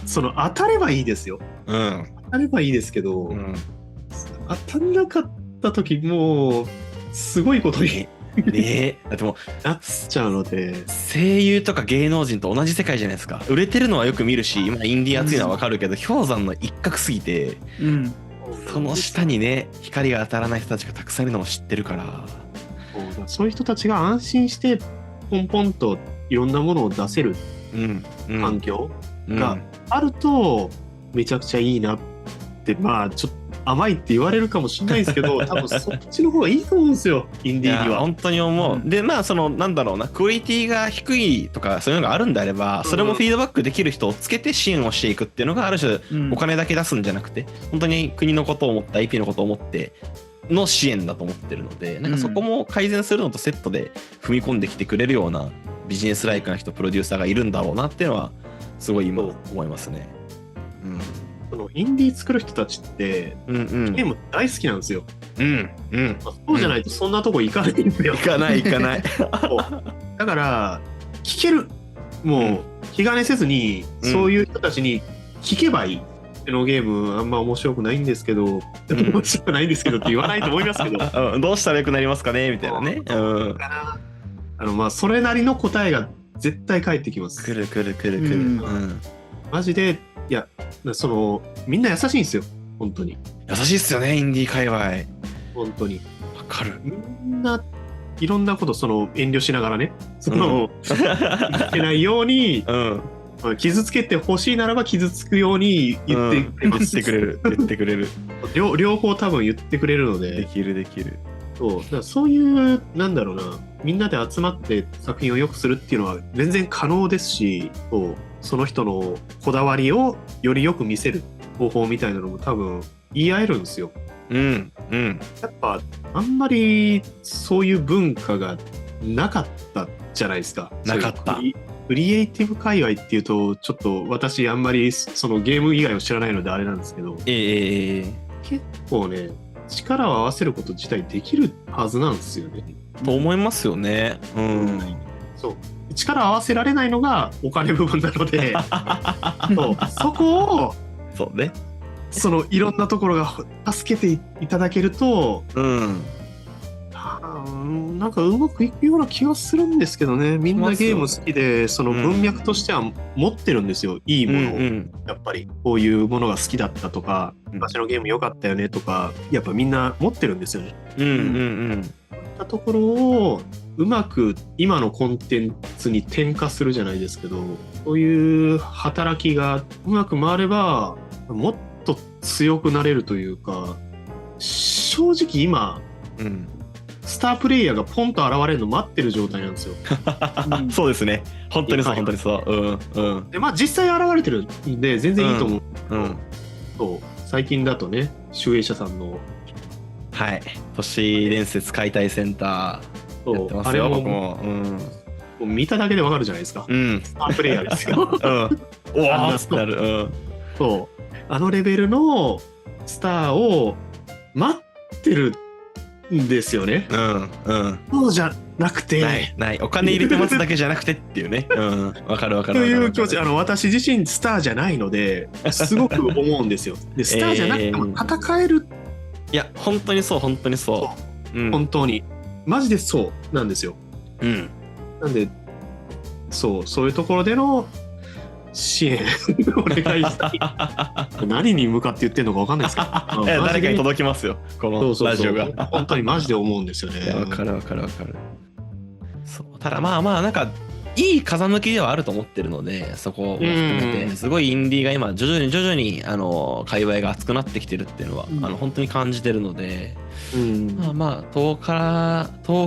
当たればいいですよ。当たればいいですけど、当たんなかった時もうすごいことにねだってもうなっちゃうので、声優とか芸能人と同じ世界じゃないですか。売れてるのはよく見るし今インディー熱いのは分かるけど、氷山の一角すぎて、その下にね光が当たらない人たちがたくさんいるのも知ってるから、そういう人たちが安心してポンポンといろんなものを出せる環境があるとめちゃくちゃいいなっってまあちょっと甘いって言われるかもしれないですけど、多分そっちの方がいいと思うんですよ、インディーには。本当に思う。でまあそのなんだろうな、クオリティが低いとかそういうのがあるんであれば、それもフィードバックできる人をつけて支援をしていくっていうのがある種、お金だけ出すんじゃなくて本当に国のことを思って IP のことを思っての支援だと思ってるので、なんかそこも改善するのとセットで踏み込んできてくれるようなビジネスライクな人、プロデューサーがいるんだろうなっていうのはすごい今思いますね。そのインディー作る人たちって、ゲーム大好きなんですよ。そうじゃないとそんなとこ行かないんですよ。行かないだから聞ける、もう気兼ねせずにそういう人たちに聞けばいい。このゲームあんま面白くないんですけど、面白くないんですけどって言わないと思いますけど、どうしたらよくなりますかねみたいなね。まあそれなりの答えが絶対返ってきます。くる。マジで、いや、そのみんな優しいんですよ、本当に。優しいっすよね、インディー界隈。本当に。わかる。みんないろんなことその遠慮しながらね、その言ってないように。傷つけてほしいならば傷つくように言ってくれます。言ってくれる。両方多分言ってくれるので。できる。そういうなんだろうな、みんなで集まって作品を良くするっていうのは全然可能ですし、その人のこだわりをよりよく見せる方法みたいなのも多分言い合えるんですよ。やっぱあんまりそういう文化がなかったじゃないですか。なかった。クリエイティブ界隈っていうとちょっと私あんまりそのゲーム以外を知らないのであれなんですけど、結構ね力を合わせること自体できるはずなんですよね。と思いますよね。そう力を合わせられないのがお金部分なのでそこをそうね、そのいろんなところが助けていただけると、なんかうまくいくような気がするんですけどね。みんなゲーム好きでその文脈としては持ってるんですよ、いいものを。やっぱりこういうものが好きだったとか、昔のゲーム良かったよねとか、やっぱみんな持ってるんですよね。そういったところをうまく今のコンテンツに転化するじゃないですけど、そういう働きがうまく回ればもっと強くなれるというか、正直今、スタープレイヤーがポンと現れるの待ってる状態なんですよ。そうですね。本当にそう。でまあ実際現れてるんで全然いいと思う。そう最近だとね、集英社さんの都市伝説解体センターやってますよ。僕もう見ただけでわかるじゃないですか。スタープレイヤーですよ。おわってなる。そうあのレベルのスターを待ってるんですよね。そうじゃなくて、ないお金入れて待つだけじゃなくてっていうね。わかる。という気持ち、私自身スターじゃないのですごく思うんですよ。でスターじゃなくても戦える。いや本当にそう。本当にマジでそうなんですよ。なんでそういうところでの支援お願いしたい。何に向かって言ってるのか分かんないですけど誰かに届きますよ、このラジオが。本当にマジで思うんですよね。分かる。そうただまあなんかいい風向きではあると思ってるので、そこを含めてすごいインディーが今徐々に界隈が熱くなってきてるっていうのは、本当に感じてるので、まあ遠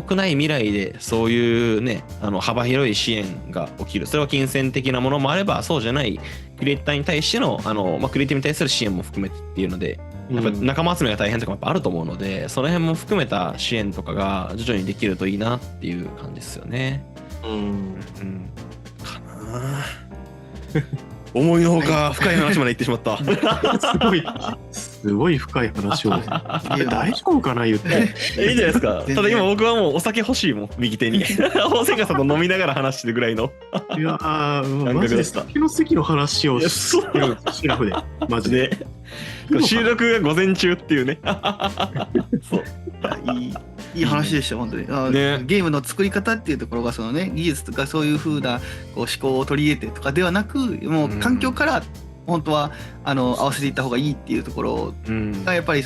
くない未来でそういうね幅広い支援が起きる。それは金銭的なものもあれば、そうじゃないクリエイターに対してのクリエイティブに対する支援も含めてっていうので、やっぱ仲間集めが大変とかもやっぱあると思うので、その辺も含めた支援とかが徐々にできるといいなっていう感じですよね。かな。思いのほか深い話まで行ってしまった。すごい深い話を。大丈夫かな言って。いいじゃないですか。ただ今僕はもうお酒欲しいもん、右手に。大瀬川さんと飲みながら話してるぐらいの。いやマジで酒の席の話をしてるんです、シラフで。マジで。収録が午前中っていうね。そう。いい話でした本当に。ゲームの作り方っていうところがそのね、技術とかそういう風なこう思考を取り入れてとかではなく、もう環境から本当は合わせていった方がいいっていうところがやっぱり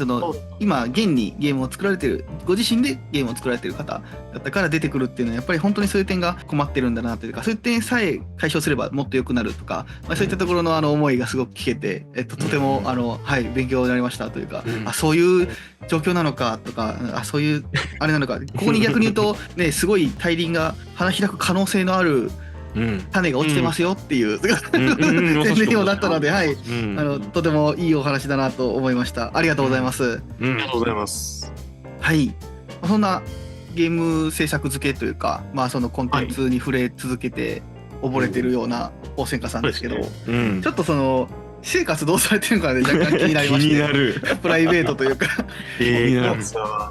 今現にゲームを作られてる、ご自身でゲームを作られてる方だったから出てくるっていうのはやっぱり本当にそういう点が困ってるんだなというか、そういう点さえ解消すればもっと良くなるとか、そういったところの思いがすごく聞けて、とても勉強になりましたというか、そういう状況なのかとか、そういうあれなのか、ここに逆に言うとね、すごい大輪が花開く可能性のある種が落ちてますよっていう宣伝にもなったので、とてもいいお話だなと思いました。ありがとうございます。ありがとうございます。はい、そんなゲーム制作付けというか、そのコンテンツに触れ続けて溺れてるような大仙花さんですけど、ちょっと私生活どうされてるのかで若干気になりまして、気になるプライベートというか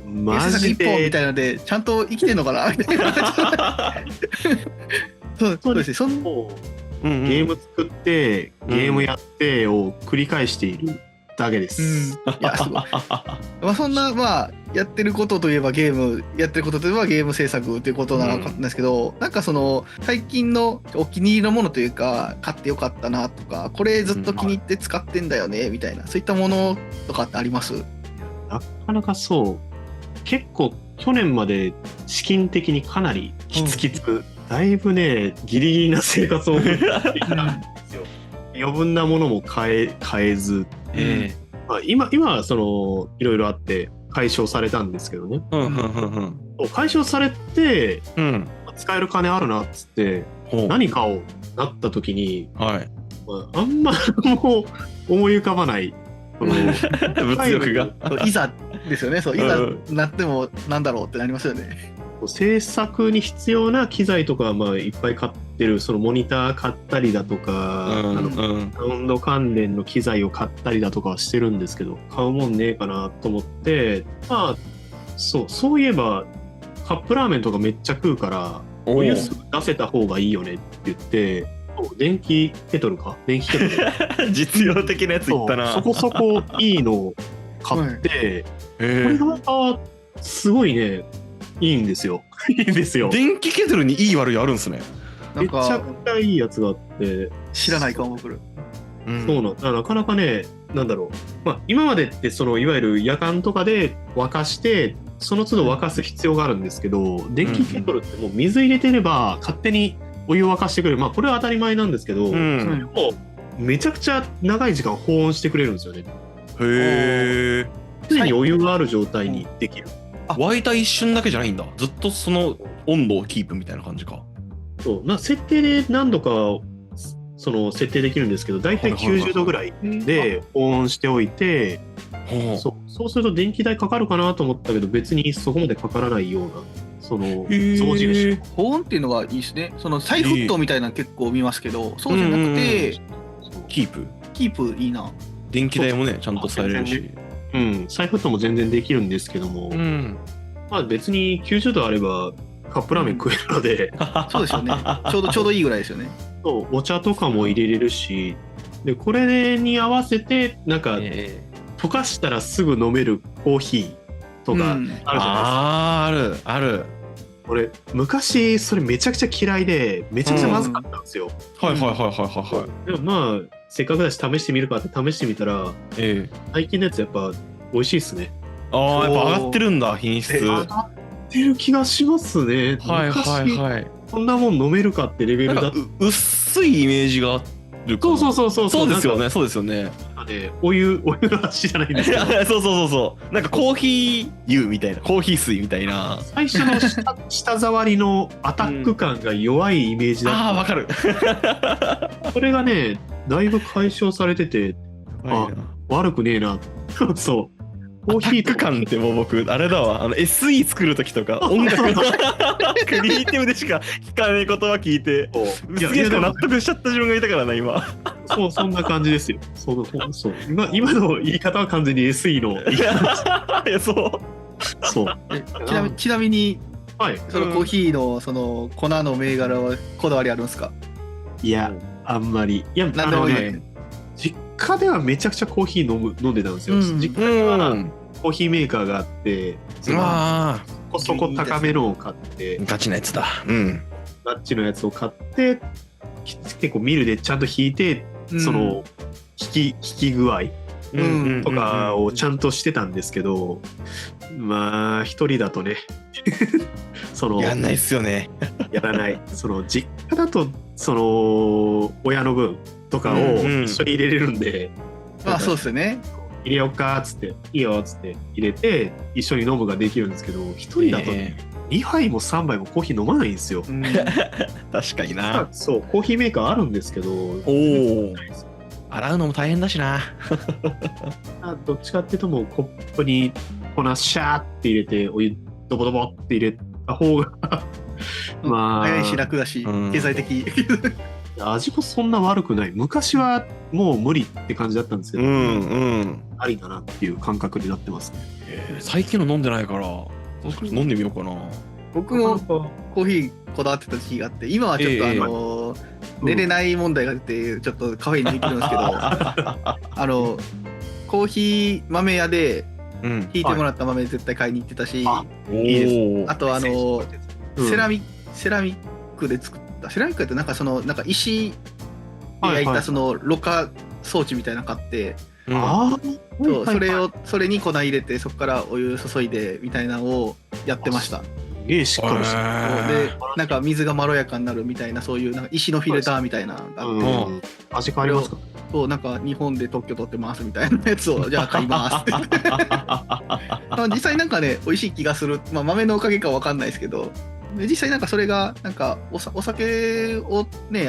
マジで一本みたいなのでちゃんと生きてんのかなみたいなそうですね、ゲーム作ってゲームやってを繰り返しているだけです。いやすごいそんなやってることといえばゲームやってることといえばゲーム制作ということなんですけど、なんか最近のお気に入りのものというか買ってよかったなとか、これずっと気に入って使ってんだよねみたいな、そういったものとかってあります？なかなか結構去年まで資金的にかなりきつきつ、だいぶねギリギリな生活を送っていたんですよ。余分なものも買えず、今はいろいろあって解消されたんですけどね、解消されて、使える金あるなっつって何買おうなった時に、あんまもう思い浮かばない物欲がいざですよね。いざなってもなんだろうってなりますよね。制作に必要な機材とかはいっぱい買ってる、モニター買ったりだとか、サウンド関連の機材を買ったりだとかはしてるんですけど、買うもんねえかなと思って、そういえばカップラーメンとかめっちゃ食うからお湯すぐ出せた方がいいよねって言って、電気ケトル実用的なやついったな。そこそこいいのを買って、これがすごいねいいんですよ。いいんですよ。電気ケトルにいい悪いあるんですね。めちゃくちゃいいやつがあって、知らないかも来る。そうなかなかね、なんだろう、今までっていわゆる夜間とかで沸かしてその都度沸かす必要があるんですけど、電気ケトルってもう水入れてれば勝手にお湯を沸かしてくれる。これは当たり前なんですけど、それもめちゃくちゃ長い時間保温してくれるんですよね。へえ。常にお湯がある状態にできる。沸いた一瞬だけじゃないんだ。ずっとその温度をキープみたいな感じか。設定で何度か設定できるんですけど、だいたい90度ぐらいで保温しておいて、そうすると電気代かかるかなと思ったけど、別にそこまでかからないような象印。保温っていうのがいいですね。再沸騰みたいなの結構見ますけど、そうじゃなくてキープいいな。電気代もねちゃんと抑えれるし、再沸騰も全然できるんですけども、別に90度あればカップラーメン食えるので、そうですよね。ちょうどいいぐらいですよね。お茶とかも入れれるし、でこれに合わせてなんか、溶かしたらすぐ飲めるコーヒーとかあるじゃないですか。ある。俺昔それめちゃくちゃ嫌いでめちゃくちゃまずかったんですよ。でもせっかくだし試してみるかって試してみたら、最近のやつやっぱ美味しいですね。やっぱ上がってるんだ、品質。上がってる気がしますね。昔こんなもん飲めるかってレベルだ。薄いイメージがあるかな。そうですよね。お湯の味じゃないんですよ。そう。なんかコーヒー湯みたいな、コーヒー水みたいな。最初の舌触りのアタック感が弱いイメージだった。わかる。それがね、だいぶ解消されてて、悪くねえな。そう。コーヒー感ってもう僕あれだわ、SE 作る時とか音楽のクリエイティブでしか聞かない言葉聞いてすげえ納得しちゃった自分がいたからな今。そんな感じですよ。そう今の言い方は完全に SE の言い方。いやそうちなみに、そのコーヒーのその粉の銘柄はこだわりあるんですか？いやあんまり。いや何でもいい。実家ではめちゃくちゃコーヒー飲んでたんですよ。実家ではコーヒーメーカーがあって、そこ高めのを買って、ガチなやつだ。ガチのやつを買って、結構ミルでちゃんと引いて、引き具合とかをちゃんとしてたんですけど、まあ一人だとねやんないっすよね。やらない。実家だと親の分とかを一緒に入れれるんで、まあそうですよね。入れようかっつっていいよっつって入れて一緒に飲むができるんですけど、一人だとね、2杯も3杯もコーヒー飲まないんですよ。確かにな。そうコーヒーメーカーあるんですけど、洗うのも大変だしな。どっちかっていうともうコップに粉シャーって入れてお湯ドボドボって入れた方がまあ早いし楽だし経済的。味もそんな悪くない。昔はもう無理って感じだったんですけど、ありだなっていう感覚になってますね。最近の飲んでないから飲んでみようかな。僕もコーヒーこだわってた時期があって、今はちょっと寝れない問題が出てちょっとカフェイン抜いてるんですけどコーヒー豆屋でひいてもらった豆絶対買いに行ってたし、あとセラミックで作ったセラミックってなんか石で焼いたろ過装置みたいなの買って、それに粉入れてそこからお湯注いでみたいなのをやってました。しっかりしてでなんか水がまろやかになるみたいな、そういうなんか石のフィルターみたいなのがあって、味変わりますか？そうなんか日本で特許取ってますみたいなやつをじゃあ買いますって実際なんかね美味しい気がする、豆のおかげかわかんないですけど、実際なんかそれがなんかお酒をね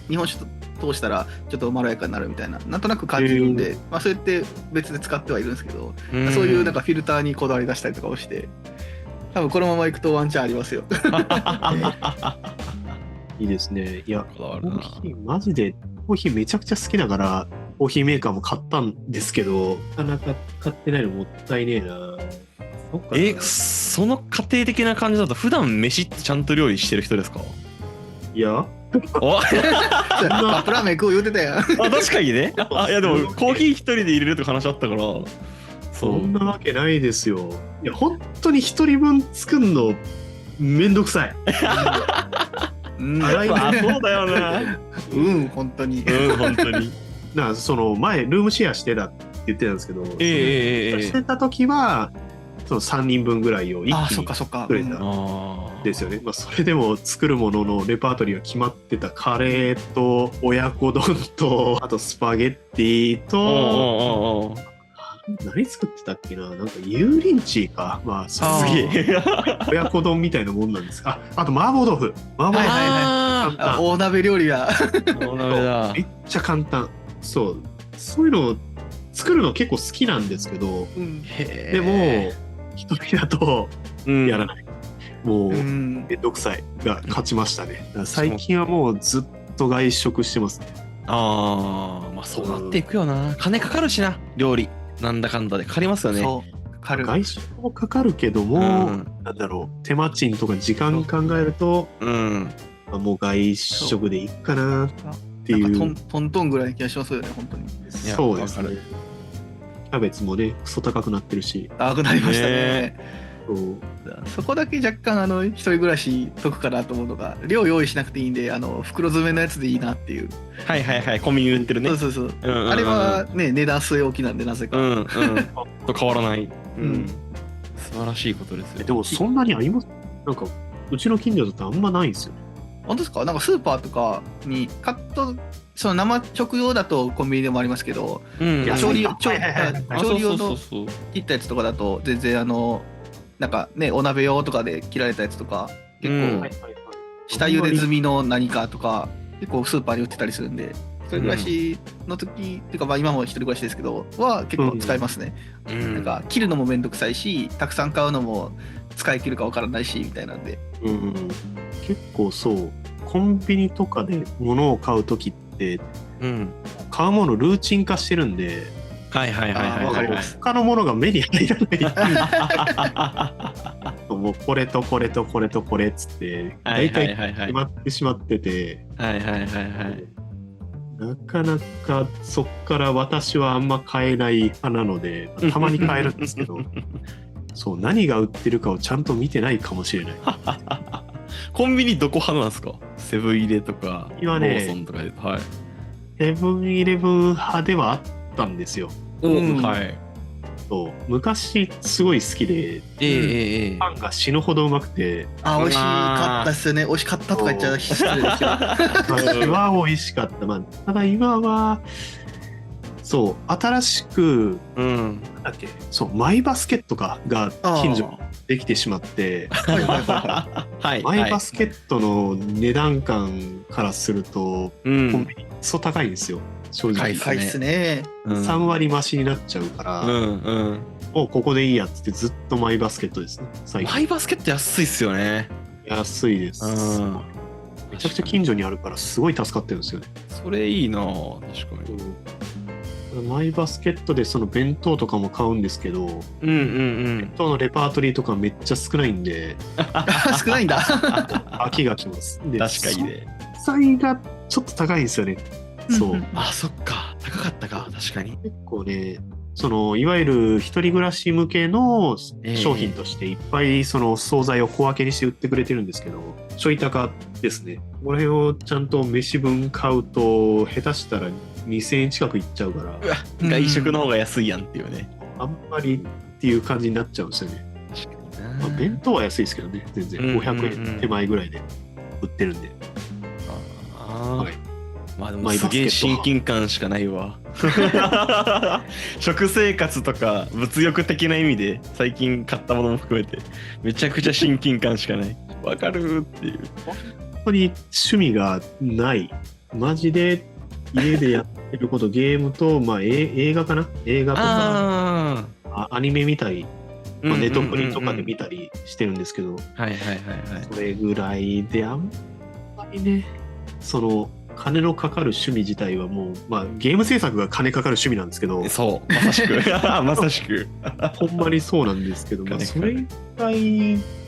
日本酒と通したらちょっとまろやかになるみたいな、なんとなく感じるんで、そうやって別で使ってはいるんですけど、そういうなんかフィルターにこだわり出したりとかをして、多分このままいくとワンチャンありますよ。いいですね。いや、コーヒーマジでコーヒーめちゃくちゃ好きだからコーヒーメーカーも買ったんですけど、なかなか買ってないのもったいねえな。その家庭的な感じだと普段飯ってちゃんと料理してる人ですか？いやカップラーメン食う言うてたやん。確かにね。いやでもコーヒー一人で入れるとか話あったから。そんなわけないですよ。いや本当に一人分作るのめんどくさい。そうだよな。本当に。本当に。だから前ルームシェアしてたって言ってたんですけど、してた時は3人分ぐらいを一気に作れたんですよね。それでも作るもののレパートリーが決まってたカレーと親子丼とあとスパゲッティと何作ってたっけな、なんか油淋鶏か、すげえ親子丼みたいなもんなんです。あと麻婆豆腐。大鍋料理だ。大鍋だ。めっちゃ簡単。そういうのを作るの結構好きなんですけど、でも一人だとやらない。もうめんどくさいが勝ちましたね。最近はもうずっと外食してますね。そうなっていくよな。金かかるしな、料理。なんだかんだでかかりますよね。外食もかかるけども、なんだろう、手間賃とか時間考えると、もう外食でいいかなっていう。トントンぐらいの気がしますよね、本当に。そうですね。キャベツもね、クソ高くなってるし。高くなりましたね。そこだけ若干一人暮らし得かなと思うのが、量用意しなくていいんで袋詰めのやつでいいなっていう。コンビニ売ってるね。そうあれはね値段据え置きなんでなぜかと変わらない。素晴らしいことですよ。でもそんなにあります？なんかうちの近所だとあんまないんですよね。本当ですか？なんかスーパーとかにカット生食用だとコンビニでもありますけど、調理用の切ったやつとかだと全然なんかねお鍋用とかで切られたやつとか結構下茹で済みの何かとか結構スーパーに売ってたりするんで、一人暮らしの時っていうか今も一人暮らしですけどは結構使いますね。なんか切るのもめんどくさいし、たくさん買うのも使い切るかわからないしみたいなんで。結構コンビニとかで物を買う時って、買うものルーチン化してるんで。わかります。他のものが目に入らない。もうこれとこれとこれとこれっつって大体決まってしまってて、なかなかそっから私はあんま買えない派なので、たまに買えるんですけど何が売ってるかをちゃんと見てないかもしれない。コンビニどこ派なんですか？セブン入れとかローソンとかで。セブンイレブン派ではあったんですよ。はい。そう昔すごい好きで、パンが死ぬほどうまくて、美味しかったですよね。美味しかったとか言っちゃ失礼ですけど。昔は美味しかった。ただ今はそう新しく、なんだっけ、そうマイバスケットが近所にできてしまって、マイバスケットの値段感からすると、コンビニそう高いんですよ。正直高いですね。3割増しになっちゃうから、もうここでいいやっつってずっとマイバスケットですね。マイバスケット安いっすよね。安いです。めちゃくちゃ近所にあるからすごい助かってるんですよね。それいいな、確かに。マイバスケットでその弁当とかも買うんですけど、弁当のレパートリーとかめっちゃ少ないんで少ないんだ。飽きがきます。確かにね。素材がちょっと高いんですよね。そう。そっか、高かったか、確かに。結構ね、いわゆる一人暮らし向けの商品としていっぱいその惣菜を小分けにして売ってくれてるんですけど、ちょい高ですね。これをちゃんと飯分買うと下手したら2000円近くいっちゃうから、外食の方が安いやんっていうね。あんまりっていう感じになっちゃうんですよね。確かにな。弁当は安いですけどね、全然500円手前ぐらいで売ってるんで。はい。でもすげえ親近感しかないわ。食生活とか物欲的な意味で最近買ったものも含めてめちゃくちゃ親近感しかない。わかるっていう。本当に趣味がない。マジで家でやってることゲームと、映画かな、映画とかアニメ見たり、ネットフリとかで見たりしてるんですけど、それぐらいであんまりね、金のかかる趣味自体はもう、ゲーム制作が金かかる趣味なんですけど、そうまさしくまさしくほんまにそうなんですけど、それ以外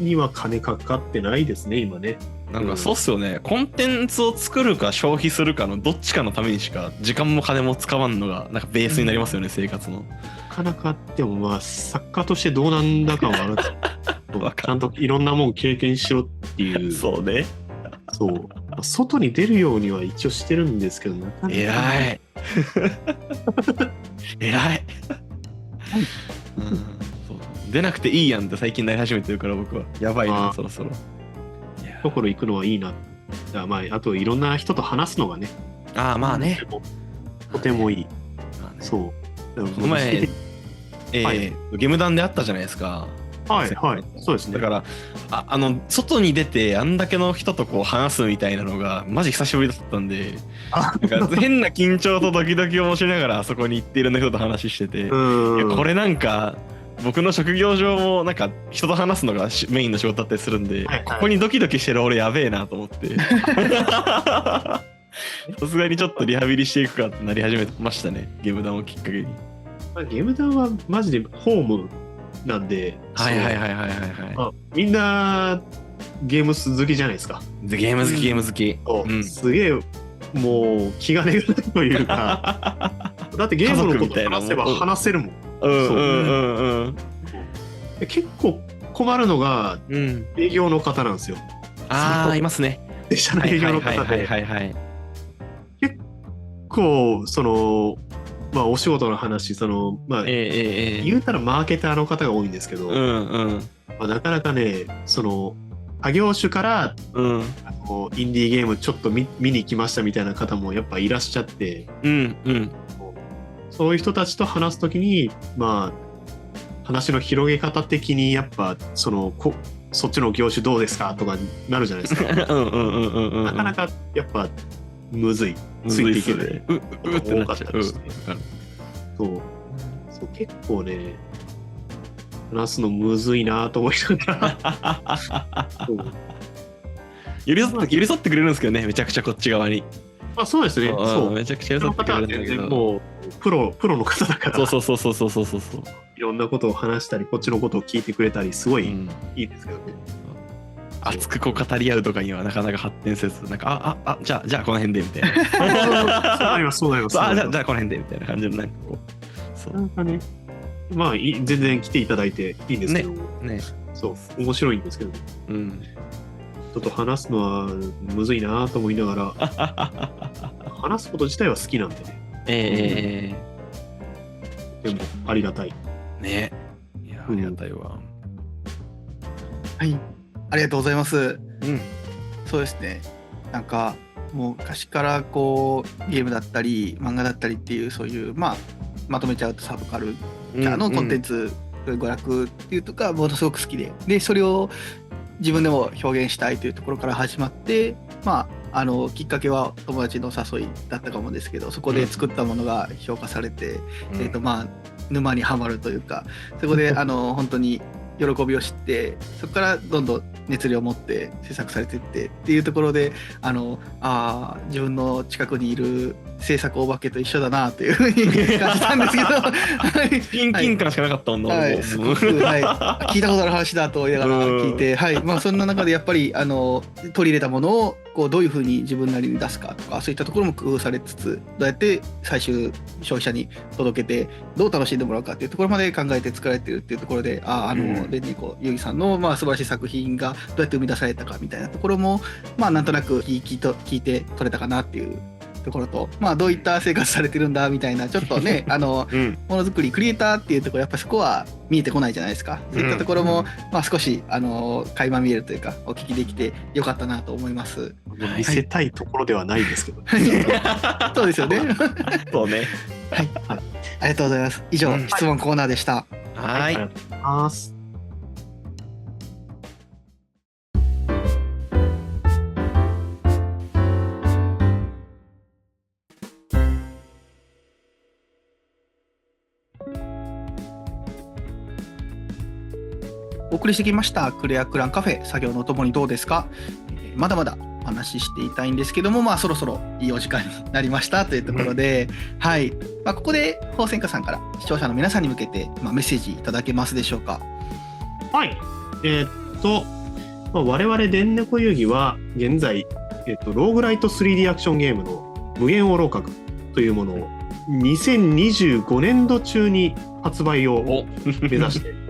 には金かかってないですね今ね。なんかそうっすよね、コンテンツを作るか消費するかのどっちかのためにしか時間も金も使わんのがなんかベースになりますよね、生活の。なかなかでも作家としてどうなんだかは分からちゃんといろんなもん経験しろっていう。そうね。そう外に出るようには一応してるんですけど、なかなか偉い偉い、出なくていいやんって最近なり始めてるから僕はやばいな、そろそろところ行くのはいいな。あといろんな人と話すのがね、とてもいい。そう。この前ゲーム団であったじゃないですか。そうですね。だから外に出てあんだけの人とこう話すみたいなのがマジ久しぶりだったんで、なんか変な緊張とドキドキを持ちながらあそこに行っていろんな人と話してて、いやこれなんか僕の職業上もなんか人と話すのがメインの仕事だったりするんで、ここにドキドキしてる俺やべえなと思ってさすがにちょっとリハビリしていくかってなり始めましたね、ゲーム団をきっかけに。ゲーム団はマジでホームなんで、みんなゲーム好きじゃないですか。ゲーム好き、すげえもう気兼ねがないというかだってゲームのこと話せば話せるもん。結構困るのが営業の方なんですよ。いますね。社内営業の方で結構お仕事の話言うたらマーケターの方が多いんですけど、なかなかね他業種から、インディーゲームちょっと見に来ましたみたいな方もやっぱいらっしゃって、そういう人たちと話すときに話の広げ方的にやっぱそっちの業種どうですかとかなるじゃないですか。なかなかやっぱむずい、ついていけない。多かったりして。そう結構ね話すのむずいなと思いながら寄り添ってくれるんですけどね、めちゃくちゃこっち側に。そうですね。めちゃくちゃ寄り添ってくれるんだけど、もうプロの方だから、そういろんなことを話したりこっちのことを聞いてくれたりすごいいいですけどね。熱く語り合うとかにはなかなか発展せず、なんかじゃあこの辺でみたいな。そうなります。じゃあこの辺でみたいな感じのなんかこう。なんかね、全然来ていただいていいんですけど、そう面白いんですけど、人と話すのはむずいなと思いながら話すこと自体は好きなんでね。でもありがたい。ね。いや、ありがたいわ。はい、ありがとうございます。そうですね。なんかもう昔からこうゲームだったり漫画だったりっていうそういうまとめちゃうとサブカルのコンテンツ、娯楽っていうとかものすごく好きで、それを自分でも表現したいというところから始まって、きっかけは友達の誘いだったかもですけど、そこで作ったものが評価されて、沼にはまるというか、そこで本当に喜びを知って、そこからどんどん熱量を持って制作されていってっていうところで、自分の近くにいる制作お化けと一緒だなというふうに感じたんですけど親近感しかなかったんだ、すごく、聞いたことある話だと言いながら聞いて、そんな中でやっぱり取り入れたものをこうどういうふうに自分なりに出すかとか、そういったところも工夫されつつ、どうやって最終消費者に届けてどう楽しんでもらうかっていうところまで考えて作られてるっていうところで、レンニコユギさんの素晴らしい作品がどうやって生み出されたかみたいなところもなんとなく聞いて取れたかなっていうところと、どういった生活されてるんだみたいな、ちょっとねものづくりクリエイターっていうところ、やっぱそこは見えてこないじゃないですか。そういったところも少し垣間見えるというかお聞きできてよかったなと思います。見せたいところではないですけど、そうですよね。そうね。はい、ありがとうございます。以上、質問コーナーでした。はい。ありがとうございます。お送りしてきましたクレアクランカフェ、作業のお供にどうですか。まだまだお話ししていたいんですけども、そろそろいいお時間になりましたというところで、ここで宝泉家さんから視聴者の皆さんに向けて、メッセージいただけますでしょうか。はい。我々でんねこ遊戯は現在、ローグライト 3D アクションゲームの無限オロ閣というものを2025年度中に発売を目指して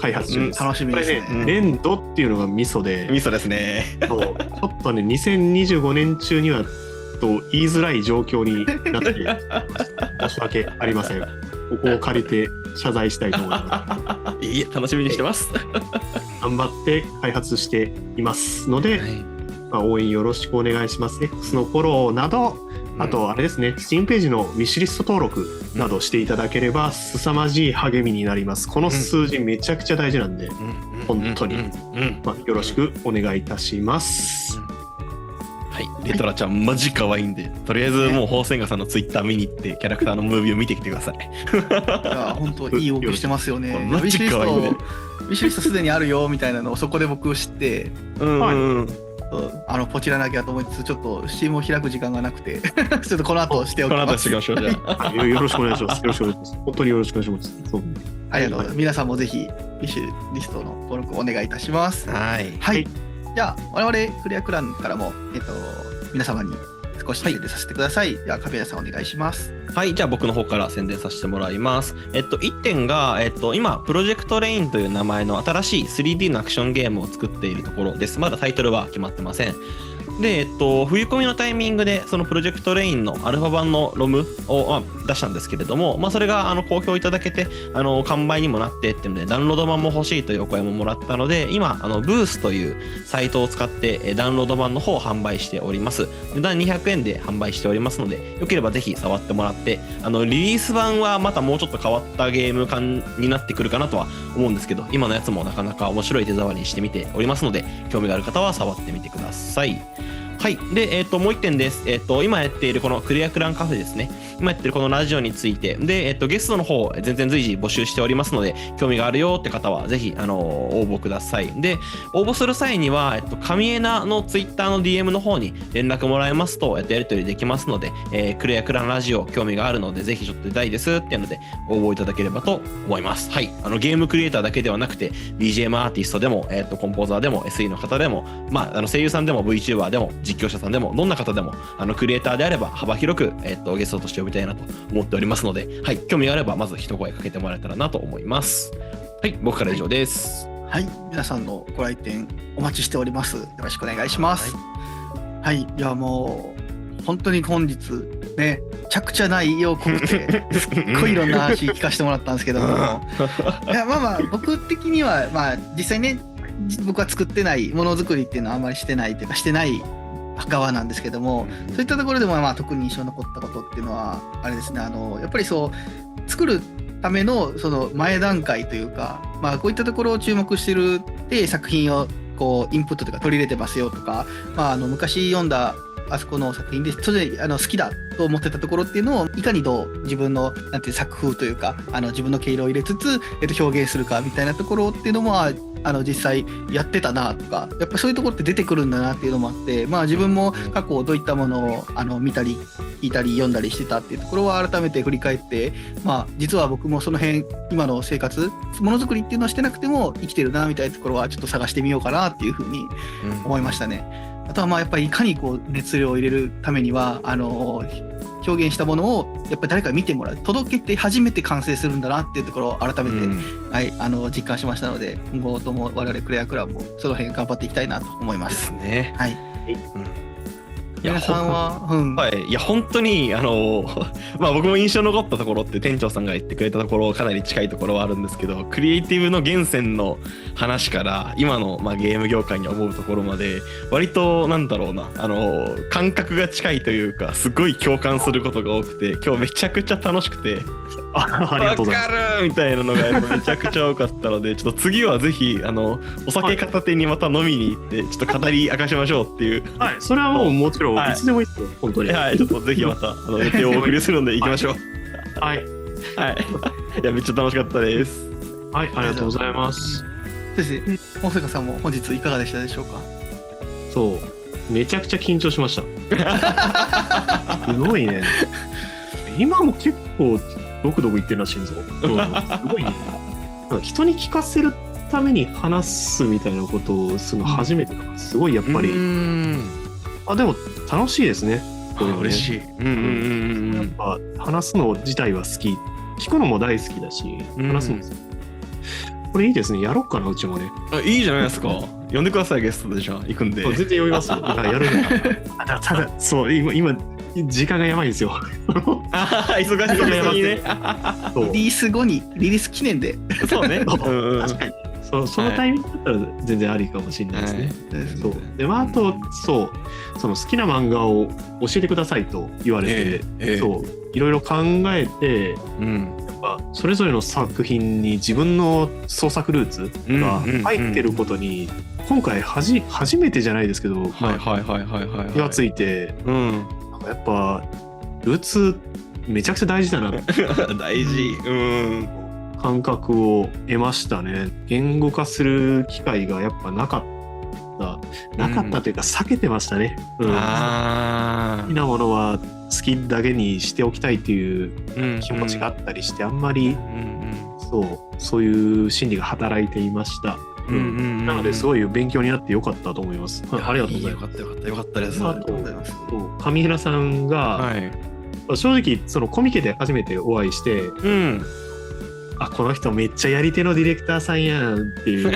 開発中です。楽しみですね。年度っていうのがミソで、ミソですね。ちょっとね2025年中にはと言いづらい状況になって申し訳ありません。ここを借りて謝罪したいと思います。いいえ、楽しみにしてます。頑張って開発していますので、応援よろしくお願いしますね。そのフォローなど、あとあれですね、Steam ページのウィッシュリスト登録などしていただければ凄まじい励みになります。この数字めちゃくちゃ大事なんで、本当に、よろしくお願いいたします。はい、レトラちゃんマジ可愛いんで、とりあえずもう宝泉家さんのツイッター見に行ってキャラクターのムービーを見てきてください。いや本当いい動きしてますよね。マジ可愛いね。ウィッシュリストすでにあるよみたいなのをそこで僕知って、ポチらなきゃと思いつつ、ちょっと Steam を開く時間がなくてちょっとこの後しておきます。この後しておきましょう。じゃあよろしくお願いします。よろしくお願いします。本当によろしくお願いします。ありがとうございます。皆さんもぜひウィッシュリストの登録お願いいたします。はい。じゃあ我々クレアクランからも皆様に少し宣伝させてください。ではカフェ屋さんお願いします。はい、じゃあ僕の方から宣伝させてもらいます。1点が、今プロジェクトレインという名前の新しい 3D のアクションゲームを作っているところです。まだタイトルは決まってません。で、冬込みのタイミングでそのプロジェクトレインのアルファ版のロムを、出したんですけれども、それが好評いただけて完売にもなってっていうので、ダウンロード版も欲しいというお声ももらったので、今ブースというサイトを使ってダウンロード版の方を販売しております。値段200円で販売しておりますので、よければぜひ触ってもらって、リリース版はまたもうちょっと変わったゲーム感になってくるかなとは思うんですけど、今のやつもなかなか面白い手触りにしてみておりますので、興味がある方は触ってみてください。はい。で、もう一点です。今やっているこのクレアクランカフェですね。今やってるこのラジオについて。で、ゲストの方、全然随時募集しておりますので、興味があるよって方は、ぜひ、応募ください。で、応募する際には、神エナのツイッターの DM の方に連絡もらえますと、やり取りできますので、クレアクランラジオ興味があるので、ぜひちょっと出たいですっていうので、応募いただければと思います。はい。ゲームクリエイターだけではなくて、BGM アーティストでも、コンポーザーでも、SE の方でも、声優さんでも VTuber でも、実況者さんでも、どんな方でもクリエイターであれば幅広く、ゲストとして呼びたいなと思っておりますので、はい、興味があればまず一声かけてもらえたらなと思います。はい、僕から以上です。はい、皆さんのご来店お待ちしております。よろしくお願いします。はい、いやもう本当に本日ね、めちゃくちゃ内容濃くてすっごいいろんな話聞かせてもらったんですけどもいやまあ僕的には実際ね僕は作ってないものづくりっていうのはあんまりしてないというかしてない側なんですけども、そういったところでも特に印象に残ったことっていうのはあれですね、やっぱりそう作るためのその前段階というか、こういったところを注目してるで作品をこうインプットというか取り入れてますよとか、昔読んだあそこの作品でそれ好きだと思ってたところっていうのをいかにどう自分のなんていう作風というか自分の毛色を入れつつ、表現するかみたいなところっていうのも実際やってたなとか、やっぱそういうところって出てくるんだなっていうのもあって、自分も過去どういったものを見たり聞いたり読んだりしてたっていうところは改めて振り返って、実は僕もその辺今の生活ものづくりっていうのはしてなくても生きてるなみたいなところはちょっと探してみようかなっていうふうに思いましたね。あとはやっぱりいかにこう熱量を入れるためには表現したものをやっぱり誰かに見てもらう、届けて初めて完成するんだなっていうところを改めて、実感しましたので、今後とも我々クレアクラブもその辺頑張っていきたいなと思います。ですね。はい。皆さんは、いや本当に僕も印象に残ったところって店長さんが言ってくれたところかなり近いところはあるんですけど、クリエイティブの源泉の話から今のゲーム業界に思うところまで割となんだろうな感覚が近いというか、すごい共感することが多くて、今日めちゃくちゃ楽しくてありがとうございます。わかるみたいなのがやっぱめちゃくちゃ多かったので、ちょっと次はぜひお酒片手にまた飲みに行ってちょっと語り明かしましょうっていう。はい、それはもうもちろん、いつでもいいですよ、本当に。はい、ちょっとぜひまた予定をお送りするので行きましょう。はい。いやめっちゃ楽しかったです。はい、ありがとうございます。先生、大阪さんも本日いかがでしたでしょうか。そう、めちゃくちゃ緊張しました。すごいね。今も結構ドクドク言ってるらしいんですよ。すごいね。人に聞かせるために話すみたいなことをするの初めてだから、すごいやっぱり。でも楽しいですね。嬉しい。やっぱ話すの自体は好き、聞くのも大好きだし、話すのも好き。これいいですね。やろっかな、うちもね。いいじゃないですか。呼んでください、ゲストで。じゃあ行くんで。全然呼びますよ。やるのか。ただそう今時間がやばいんですよ。忙しそうにね。リリース後にリリース記念で。そうね。確かに。そのタイミングだったら全然ありかもしれないですね。そうであとその好きな漫画を教えてくださいと言われて、そういろいろ考えて、やっぱそれぞれの作品に自分の創作ルーツが入ってることに今回初めてじゃないですけど気がついて、やっぱルーツめちゃくちゃ大事だな大事。感覚を得ましたね。言語化する機会がやっぱなかったというか避けてましたね。好きなものは好きだけにしておきたいという気持ちがあったりして、あんまりそういう心理が働いていました。なのですごい勉強になってよかったと思います。ありがとうございます。よかったです。あと上平さんが正直そのコミケで初めてお会いして。この人めっちゃやり手のディレクターさんやんっていう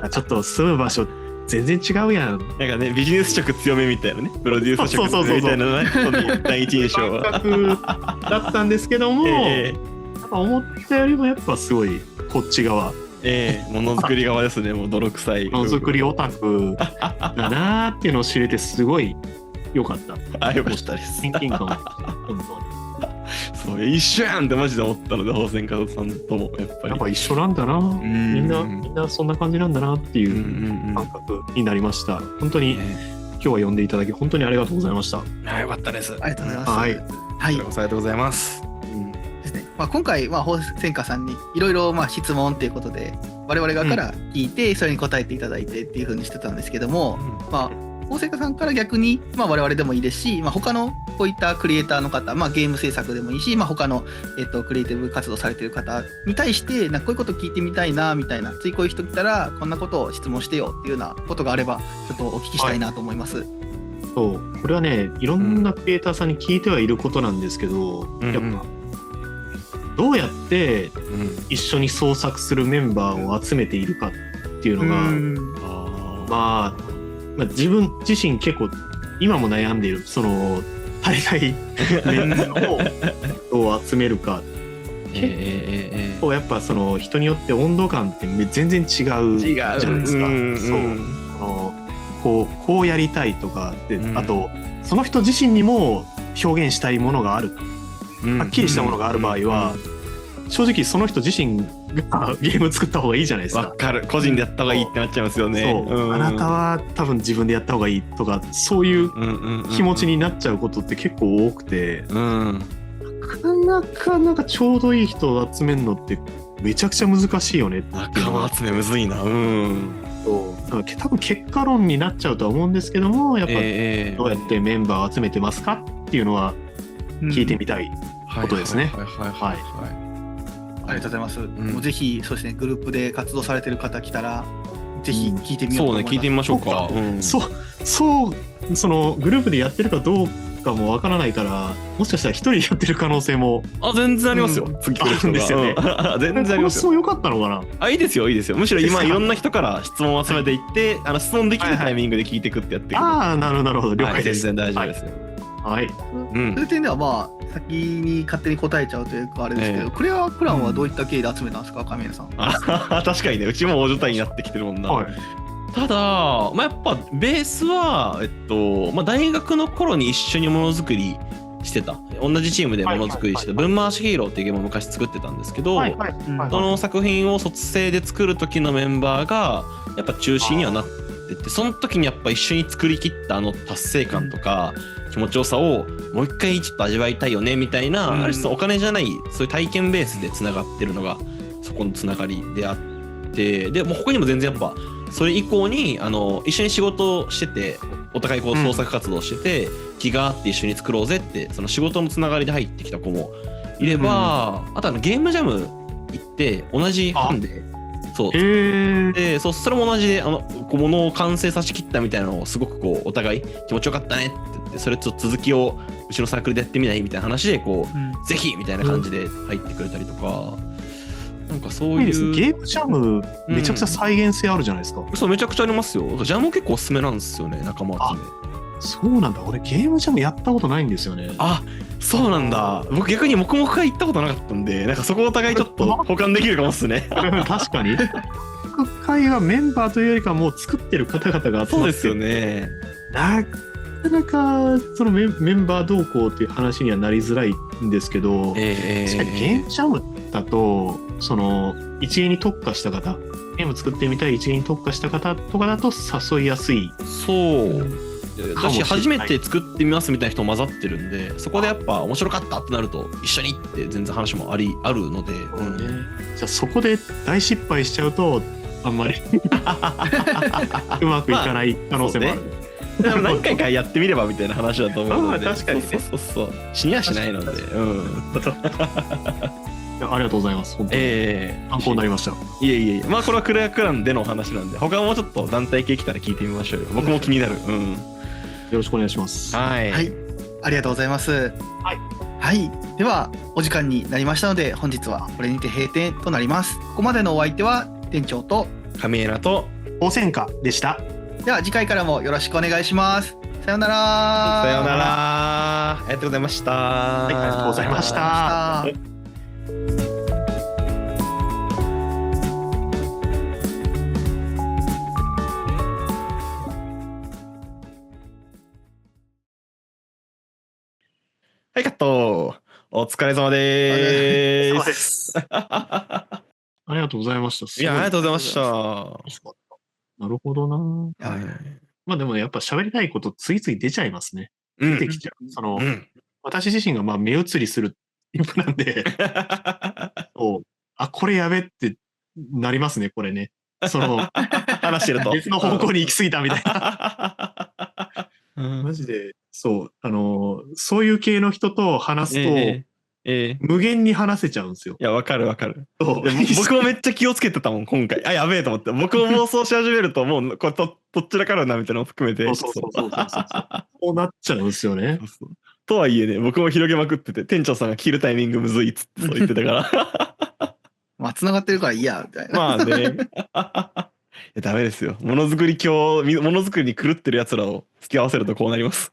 ちょっっと住む場所全然違うやん。なんかね、ビジネス色強めみたいなね、プロデュース色強めみたいなね、その第一印象は感覚だったんですけども、やっぱ思ったよりもやっぱすごいこっち側、ものづくり側ですね。もう泥臭いものづくりオタクだなーっていうのを知れてすごい良かった。よかったです。親近感本当にそう一緒やんってマジで思ったので、宝泉家さんともやっぱ一緒なんだな、みんなそんな感じなんだなっていう感覚になりました。本当に今日は呼んでいただき本当にありがとうございました。よかったです。ありがとうございます。はい、ありがとうございます。ですね。今回宝泉家さんにいろいろ質問っていうことで我々側から聞いて、それに答えていただいてっていう風にしてたんですけども、宝泉家さんから逆に、我々でもいいですし、他のこういったクリエイターの方、ゲーム制作でもいいし、他の、クリエイティブ活動されている方に対してこういうこと聞いてみたいなみたいな、次こういう人来たらこんなことを質問してよっていうようなことがあればちょっとお聞きしたいなと思います。これはね、いろんなクリエイターさんに聞いてはいることなんですけど、やっぱどうやって一緒に創作するメンバーを集めているかっていうのが、自分自身結構今も悩んでいる、その足りないメンバーをどう集めるか。結構やっぱその人によって温度感って全然違うじゃないですか。こうやりたいとかで、あとその人自身にも表現したいものがある、はっきりしたものがある場合は、正直その人自身がゲーム作った方がいいじゃないですか。わかる。個人でやった方がいいってなっちゃいますよね。あなたは多分自分でやった方がいいとか、そういう気持ちになっちゃうことって結構多くて、なかなかちょうどいい人を集めるのってめちゃくちゃ難しいよね。仲間集めむずいな。多分結果論になっちゃうとは思うんですけども、やっぱどうやってメンバーを集めてますかっていうのは聞いてみたいことですね。ありがとうございます。もうぜひそうですね、グループで活動されてる方来たらぜひ聞いてみようと思います。そうね、聞いてみましょうか。そのグループでやってるかどうかもわからないから、もしかしたら一人でやってる可能性も全然ありますよ。次来る人がですよね。全然ありますよ。そう良かったのかな。いいですよ、いいですよ。むしろ今いろんな人から質問を集めていって、質問できるタイミングで聞いていくってやってる。なるほど、了解です。全然大丈夫ですよ。はい。そういう点ではまあ先に勝手に答えちゃうというかあれですけど、クレアプランはどういった経緯で集めたんですか、神谷さん。確かにね、うちも大所帯になってきてるもんな。ただ、やっぱベースは大学の頃に一緒にものづくりしてた、同じチームでものづくりしてた「ブン回しヒーロー」っていうゲームを昔作ってたんですけど、その作品を卒生で作る時のメンバーがやっぱ中心にはなってて、その時にやっぱ一緒に作りきった達成感とか気持ちよさをもう一回ちょっと味わいたいよねみたいな、ある種お金じゃないそういう体験ベースでつながってるのがそこのつながりであって、でもう他にも全然やっぱそれ以降に一緒に仕事をしてて、お互いこう創作活動してて、気があって一緒に作ろうぜってその仕事のつながりで入ってきた子もいれば、あとゲームジャム行って同じ班で、それも同じで物を完成させきったみたいなのをすごくこうお互い気持ちよかったねって言って、それと続きをうちのサークルでやってみないみたいな話でこう、ぜひみたいな感じで入ってくれたりとか。なんかそういうゲームジャムめちゃくちゃ再現性あるじゃないですか。そう、めちゃくちゃありますよ。ジャム結構おすすめなんですよね、仲間集め。そうなんだ。俺ゲームジャムやったことないんですよね。そうなんだ。僕逆に黙々会行ったことなかったんで、なんかそこお互いちょっと補完できるかもっすね。確かに。会はメンバーというよりかもう作ってる方々が集まって、そうですよね。なかなかそのメンバー同行っていう話にはなりづらいんですけど、確かにゲームジャムだとその一芸に特化した方、ゲーム作ってみたい一芸に特化した方とかだと誘いやすい。そうだし、初めて作ってみますみたいな人も混ざってるんで、そこでやっぱ面白かったってなると一緒にって全然話もあるので、じゃあそこで大失敗しちゃうとあんまりうまくいかない可能性もある。でも何回かやってみればみたいな話だと思うので、確かにね。そう死にはしないので。ありがとうございます。本当に参考になりました。いえ、まあこれはクレアクランでのお話なんで、他もちょっと団体系来たら聞いてみましょうよ。僕も気になる。よろしくお願いします。はい、ありがとうございます。はい、ではお時間になりましたので、本日はこれにて閉店となります。ここまでのお相手は店長と神枝と高専科でした。では次回からもよろしくお願いします。さようなら。さようなら。ありがとうございました。ありがとうございました。はい、カット。お疲れ様でーす。ありがとうございました。いや、ありがとうございました。なるほどな。まあでもやっぱ喋りたいことついつい出ちゃいますね。出てきちゃう。私自身がまあ目移りするタイプなんで、これやべってなりますね、これね。話してると。別の方向に行き過ぎたみたいな。マジで、そういう系の人と話すと、無限に話せちゃうんですよ。いや、わかる。僕もめっちゃ気をつけてたもん、今回。やべえと思って。僕も妄想し始めると、もう、これどっちらかるな、みたいなのを含めて。そうなっちゃうんですよね。とはいえね、僕も広げまくってて、店長さんが切るタイミングむずいっつってそう言ってたから。まあ、繋がってるからいいや、みたいな。まあね。ダメですよ。ものづくりに狂ってる奴らを付き合わせるとこうなります。